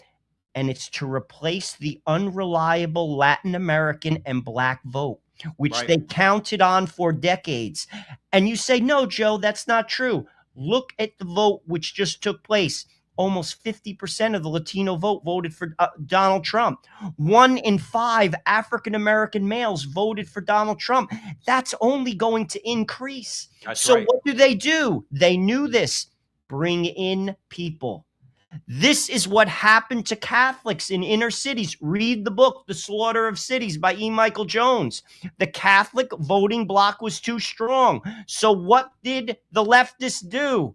and it's to replace the unreliable Latin American and Black vote, which they counted on for decades. And you say, no, Joe, that's not true. Look at the vote which just took place. Almost 50% of the Latino vote voted for Donald Trump. 1 in 5 African-American males voted for Donald Trump. That's only going to increase. So what do? They knew this. Bring in people. This is what happened to Catholics in inner cities. Read the book, The Slaughter of Cities by E. Michael Jones. The Catholic voting bloc was too strong. So what did the leftists do?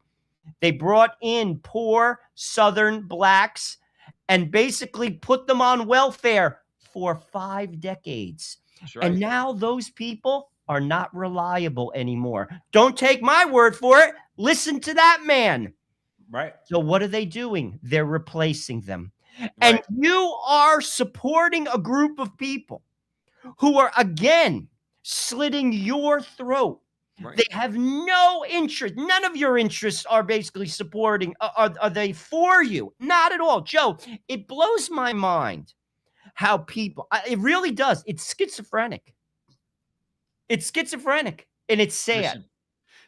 They brought in poor Southern blacks and basically put them on welfare for 5 decades. And now those people are not reliable anymore. Don't take my word for it. Listen to that man. Right. So what are they doing? They're replacing them. And you are supporting a group of people who are, again, slitting your throat. They have no interest. None of your interests are basically supporting. Are they for you? Not at all. Joe, it blows my mind how people, it really does. It's schizophrenic. It's schizophrenic, and it's sad. Listen,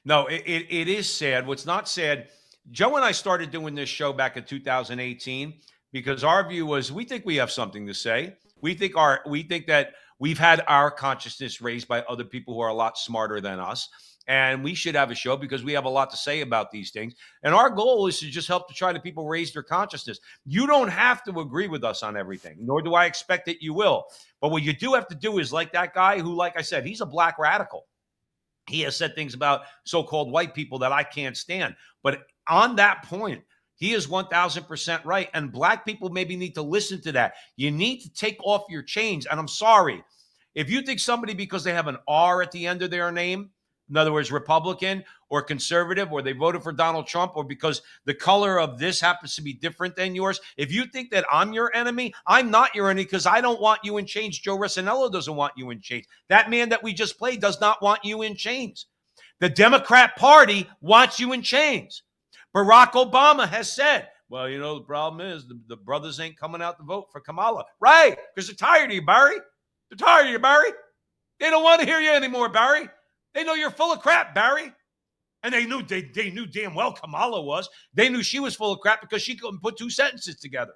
no, it is sad. What's not sad, Joe and I started doing this show back in 2018 because our view was we think we have something to say. We think that we've had our consciousness raised by other people who are a lot smarter than us, and we should have a show because we have a lot to say about these things. And our goal is to just help to try to people raise their consciousness. You don't have to agree with us on everything, nor do I expect that you will. But what you do have to do is like that guy who, like I said, he's a black radical. He has said things about so-called white people that I can't stand. But on that point, he is 1,000% right. And black people maybe need to listen to that. You need to take off your chains. And I'm sorry, if you think somebody, because they have an R at the end of their name, in other words, Republican or conservative, or they voted for Donald Trump, or because the color of this happens to be different than yours, if you think that I'm your enemy, I'm not your enemy because I don't want you in chains. Joe Rossinello doesn't want you in chains. That man that we just played does not want you in chains. The Democrat Party wants you in chains. Barack Obama has said, well, you know, the problem is the brothers ain't coming out to vote for Kamala. Right, because they're tired of you, Barry. They're tired of you, Barry. They don't want to hear you anymore, Barry. They know you're full of crap, Barry. And they knew damn well Kamala was. They knew she was full of crap because she couldn't put 2 sentences together.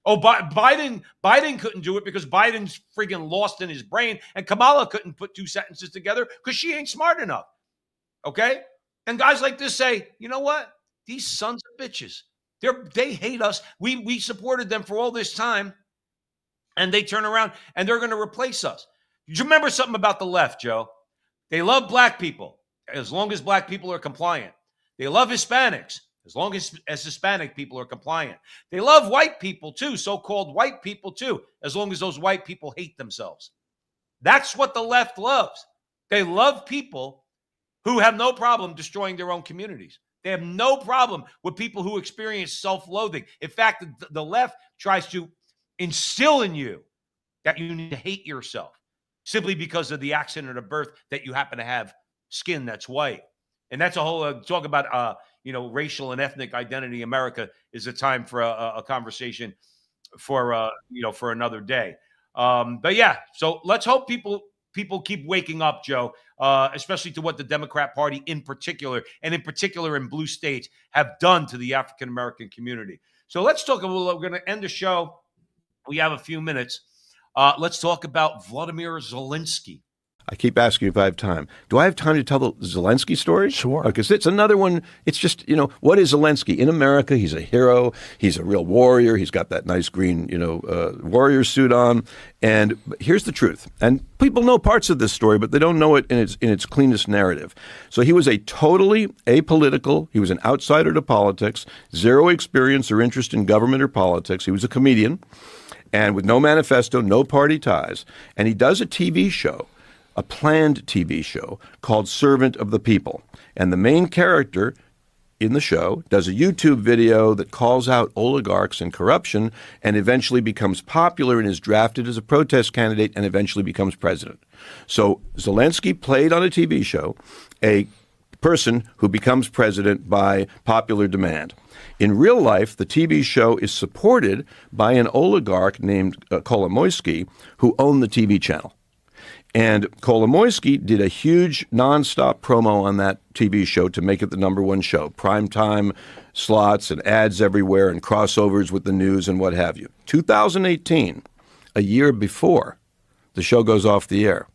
Oh, Biden couldn't do it because Biden's friggin' lost in his brain, and Kamala couldn't put 2 sentences together because she ain't smart enough. Okay? And guys like this say, you know what? These sons of bitches, they hate us. We supported them for all this time, and they turn around and they're going to replace us. Did you remember something about the left, Joe? They love black people as long as black people are compliant. They love Hispanics as long as Hispanic people are compliant. They love white people too, so-called white people too, as long as those white people hate themselves. That's what the left loves. They love people who have no problem destroying their own communities. They have no problem with people who experience self-loathing. In fact, the left tries to instill in you that you need to hate yourself simply because of the accident of birth that you happen to have skin that's white. And that's a whole talk about, racial and ethnic identity. America is a time for a conversation for, for another day. But yeah, so let's hope people keep waking up, Joe, especially to what the Democrat Party in particular, and in particular in blue states, have done to the African-American community. So let's talk a little. We're going to end the show. We have a few minutes. Let's talk about Vladimir Zelensky. I keep asking you if I have time. Do I have time to tell the Zelensky story? Sure. Because it's another one. It's just, what is Zelensky? In America, he's a hero. He's a real warrior. He's got that nice green, warrior suit on. And here's the truth. And people know parts of this story, but they don't know it in its cleanest narrative. So he was a totally apolitical. He was an outsider to politics, zero experience or interest in government or politics. He was a comedian and with no manifesto, no party ties. And he does a TV show, a planned TV show called Servant of the People. And the main character in the show does a YouTube video that calls out oligarchs and corruption and eventually becomes popular and is drafted as a protest candidate and eventually becomes president. So Zelensky played on a TV show a person who becomes president by popular demand. In real life, the TV show is supported by an oligarch named Kolomoisky, who owned the TV channel. And Kolomoisky did a huge nonstop promo on that TV show to make it the #1 show. Primetime slots and ads everywhere and crossovers with the news and what have you. 2018, a year before the show goes off the air,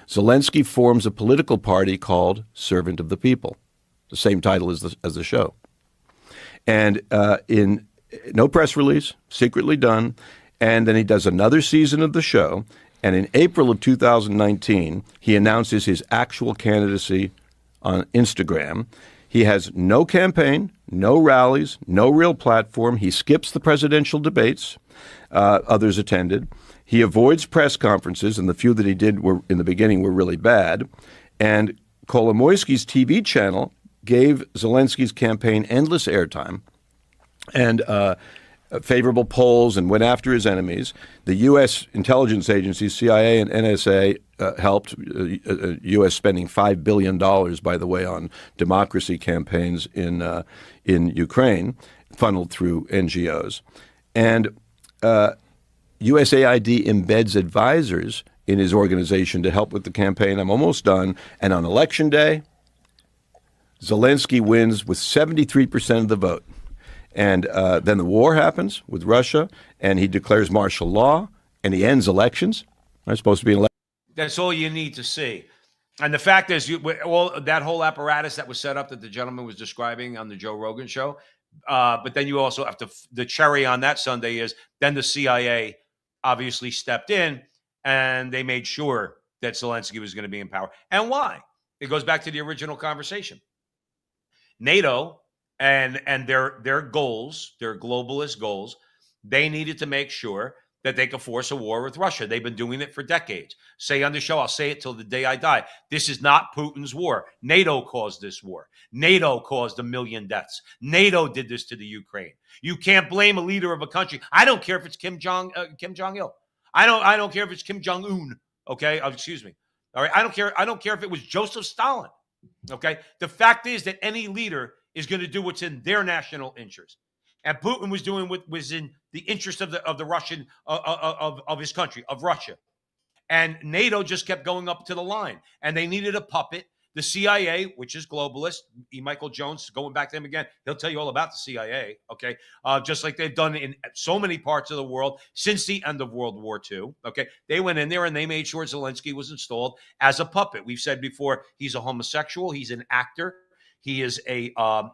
Zelensky forms a political party called Servant of the People, the same title as the show. And in no press release, secretly done, and then he does another season of the show. And in April of 2019, he announces his actual candidacy on Instagram. He has no campaign, no rallies, no real platform. He skips the presidential debates. Others attended. He avoids press conferences, and the few that he did were in the beginning were really bad. And Kolomoisky's TV channel gave Zelensky's campaign endless airtime and favorable polls and went after his enemies. The U.S. intelligence agencies, CIA and NSA, helped, U.S. spending $5 billion, by the way, on democracy campaigns in Ukraine, funneled through NGOs. And USAID embeds advisors in his organization to help with the campaign. I'm almost done. And on election day, Zelensky wins with 73% of the vote. And then the war happens with Russia, and he declares martial law, and he ends elections. They're supposed to be elected. That's all you need to see. And the fact is, all that whole apparatus that was set up that the gentleman was describing on the Joe Rogan show, but then you also have the cherry on that Sunday is then the CIA obviously stepped in, and they made sure that Zelensky was going to be in power. And why? It goes back to the original conversation. NATO and their goals, their globalist goals, they needed to make sure that they could force a war with Russia. They've been doing it for decades. Say on the show, I'll say it till the day I die. This is not Putin's war. NATO caused this war. NATO caused 1 million deaths. NATO did this to the Ukraine. You can't blame a leader of a country. I don't care if it's Kim Jong-il. I don't care if it's Kim Jong-un. Okay, excuse me. All right, I don't care if it was Joseph Stalin. Okay, the fact is that any leader is going to do what's in their national interest, and Putin was doing what was in the interest of the Russian of his country, of Russia. And NATO just kept going up to the line, and they needed a puppet. The CIA, which is globalist, E. Michael Jones, going back to him again, he'll tell you all about the CIA, okay? Just like they've done in so many parts of the world since the end of World War II, okay? They went in there and they made sure Zelensky was installed as a puppet. We've said before, he's a homosexual, he's an actor, he is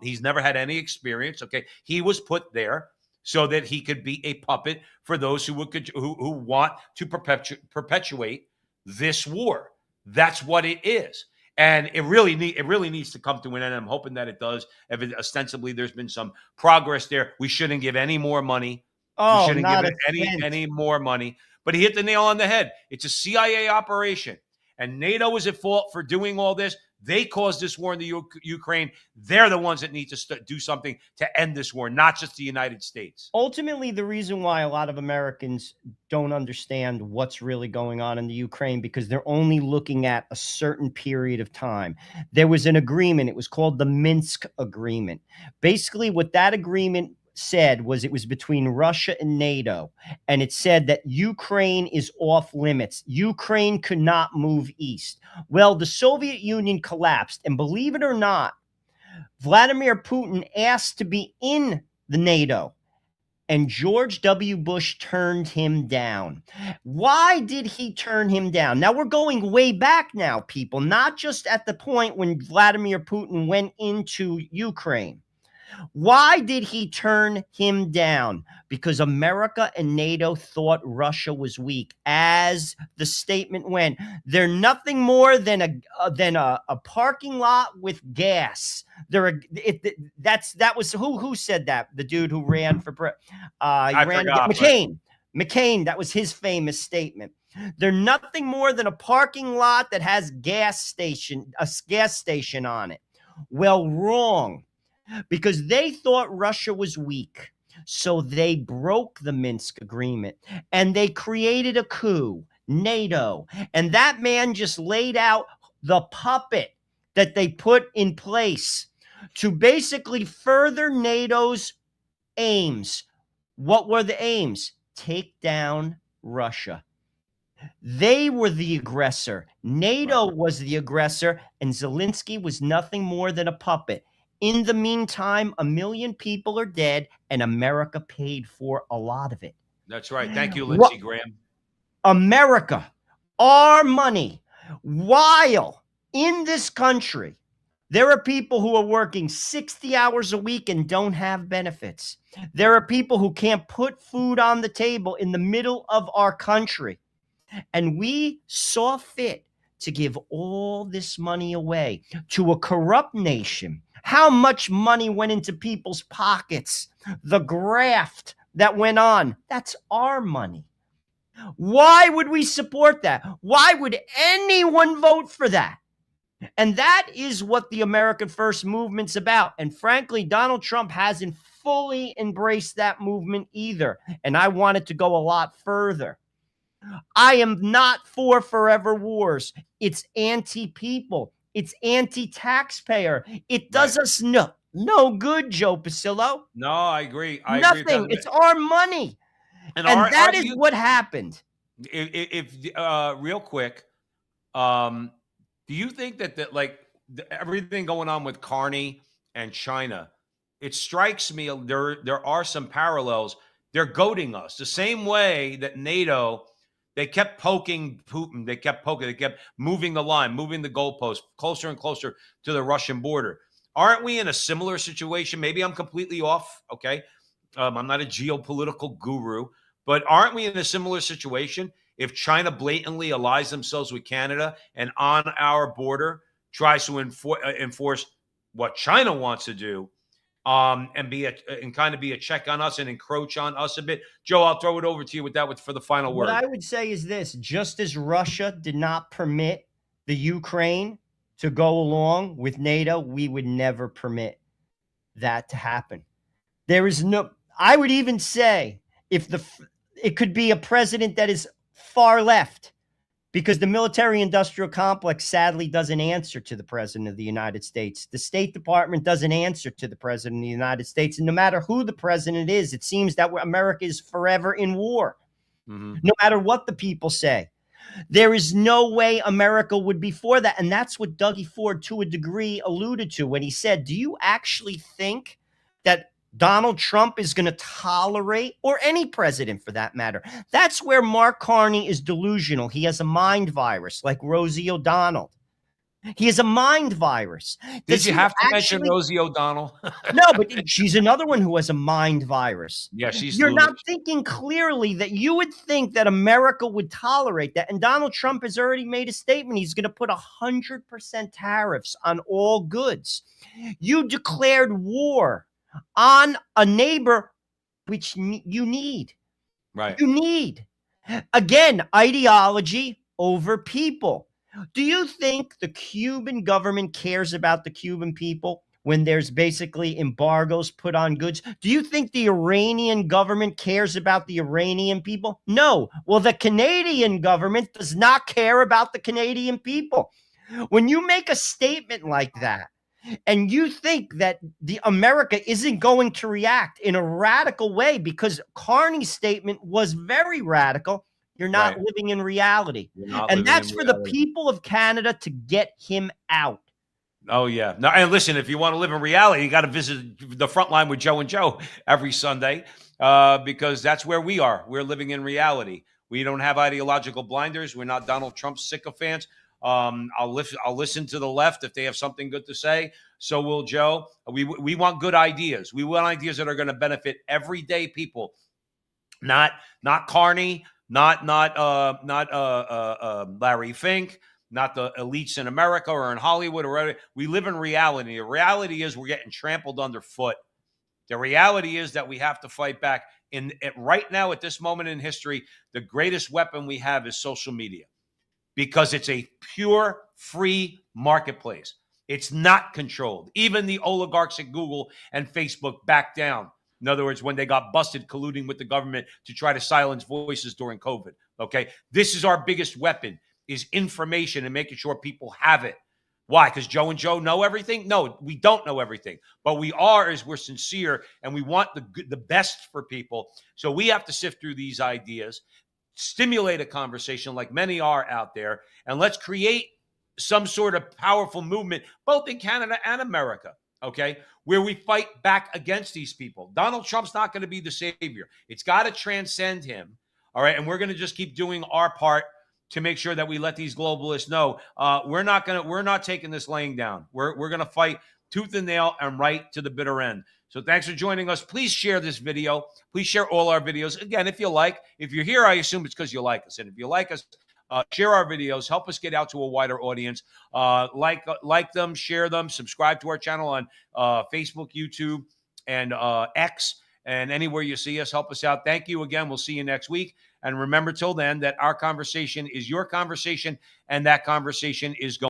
he's never had any experience, okay? He was put there so that he could be a puppet for those who want to perpetuate this war. That's what it is. And it really needs to come to an end. I'm hoping that it does. Ostensibly, there's been some progress there. We shouldn't give any more money. Oh, we shouldn't not give it any more money. But he hit the nail on the head. It's a CIA operation. And NATO is at fault for doing all this. They caused this war in the Ukraine. They're the ones that need to do something to end this war, not just the United States. Ultimately, the reason why a lot of Americans don't understand what's really going on in the Ukraine, because they're only looking at a certain period of time. There was an agreement. It was called the Minsk Agreement. Basically, what that agreement said was it was between Russia and NATO, and it said that Ukraine is off limits. Ukraine could not move east. Well, the Soviet Union collapsed, and believe it or not, Vladimir Putin asked to be in the NATO, and George W. Bush turned him down. Why did he turn him down? Now, we're going way back now, people, not just at the point when Vladimir Putin went into Ukraine. Why did he turn him down? Because America and NATO thought Russia was weak. As the statement went, they're nothing more than a parking lot with gas. That was who said that? The dude who ran for McCain. McCain. That was his famous statement. They're nothing more than a parking lot that has a gas station on it. Well, wrong. Because they thought Russia was weak. So they broke the Minsk Agreement and they created a coup, NATO. And that man just laid out the puppet that they put in place to basically further NATO's aims. What were the aims? Take down Russia. They were the aggressor. NATO was the aggressor, and Zelensky was nothing more than a puppet. In the meantime, 1 million people are dead, and America paid for a lot of it. That's right. Thank you, Lindsey Graham. America, our money, while in this country, there are people who are working 60 hours a week and don't have benefits. There are people who can't put food on the table in the middle of our country. And we saw fit to give all this money away to a corrupt nation. How much money went into people's pockets? The graft that went on, that's our money. Why would we support that? Why would anyone vote for that? And that is what the American First Movement's about. And frankly, Donald Trump hasn't fully embraced that movement either. And I want it to go a lot further. I am not for forever wars. It's anti-people. It's anti-taxpayer. It does us no good, Joe Pasillo. No, I agree. Nothing. It's our money. And that is what happened. If real quick, do you think that like everything going on with Carney and China, it strikes me there are some parallels. They're goading us the same way that NATO. They kept poking Putin. They kept moving the line, moving the goalpost closer and closer to the Russian border. Aren't we in a similar situation? Maybe I'm completely off, okay? I'm not a geopolitical guru, but aren't we in a similar situation if China blatantly allies themselves with Canada and on our border tries to enforce what China wants to do? And kind of be a check on us and encroach on us a bit. Joe, I'll throw it over to you for the final word. What I would say is this: just as Russia did not permit the Ukraine to go along with NATO, we would never permit that to happen. There is no. I would even say it could be a president that is far left, because the military-industrial complex sadly doesn't answer to the president of the United States. The State Department doesn't answer to the president of the United States. And no matter who the president is, it seems that America is forever in war, no matter what the people say. There is no way America would be for that. And that's what Dougie Ford, to a degree, alluded to when he said, do you actually think that Donald Trump is going to tolerate, or any president for that matter? That's where Mark Carney is delusional. He has a mind virus, like Rosie O'Donnell. He has a mind virus. Did you have to mention Rosie O'Donnell? No, but she's another one who has a mind virus. Yeah, You're not thinking clearly that you would think that America would tolerate that. And Donald Trump has already made a statement. He's going to put 100% tariffs on all goods. You declared war on a neighbor, which you need. Right. You need. Again, ideology over people. Do you think the Cuban government cares about the Cuban people when there's basically embargoes put on goods? Do you think the Iranian government cares about the Iranian people? No. Well, the Canadian government does not care about the Canadian people. When you make a statement like that, and you think that the America isn't going to react in a radical way because Carney's statement was very radical, you're not living in reality. And that's for the people of Canada to get him out. Oh, yeah. No, and listen, if you want to live in reality, you got to visit the front line with Joe and Joe every Sunday because that's where we are. We're living in reality. We don't have ideological blinders. We're not Donald Trump sycophants. I'll listen to the left if they have something good to say. So will Joe. We want good ideas. We want ideas that are going to benefit everyday people, not Carney, not Larry Fink, not the elites in America or in Hollywood or whatever. We live in reality. The reality is we're getting trampled underfoot. The reality is that we have to fight back. Right now, at this moment in history, the greatest weapon we have is social media. Because it's a pure free marketplace. It's not controlled. Even the oligarchs at Google and Facebook backed down. In other words, when they got busted colluding with the government to try to silence voices during COVID. Okay, this is our biggest weapon: is information and making sure people have it. Why? Because Joe and Joe know everything? No, we don't know everything. But we're sincere and we want the best for people. So we have to sift through these ideas, stimulate a conversation like many are out there, and let's create some sort of powerful movement, both in Canada and America, okay, where we fight back against these people. Donald Trump's not going to be the savior. It's got to transcend him, all right, and we're going to just keep doing our part to make sure that we let these globalists know we're not taking this laying down. We're going to fight tooth and nail and right to the bitter end. So thanks for joining us. Please share this video. Please share all our videos. Again, if you like, if you're here, I assume it's because you like us. And if you like us, share our videos. Help us get out to a wider audience. Like them, share them, subscribe to our channel on Facebook, YouTube, and X, and anywhere you see us. Help us out. Thank you again. We'll see you next week. And remember till then that our conversation is your conversation, and that conversation is going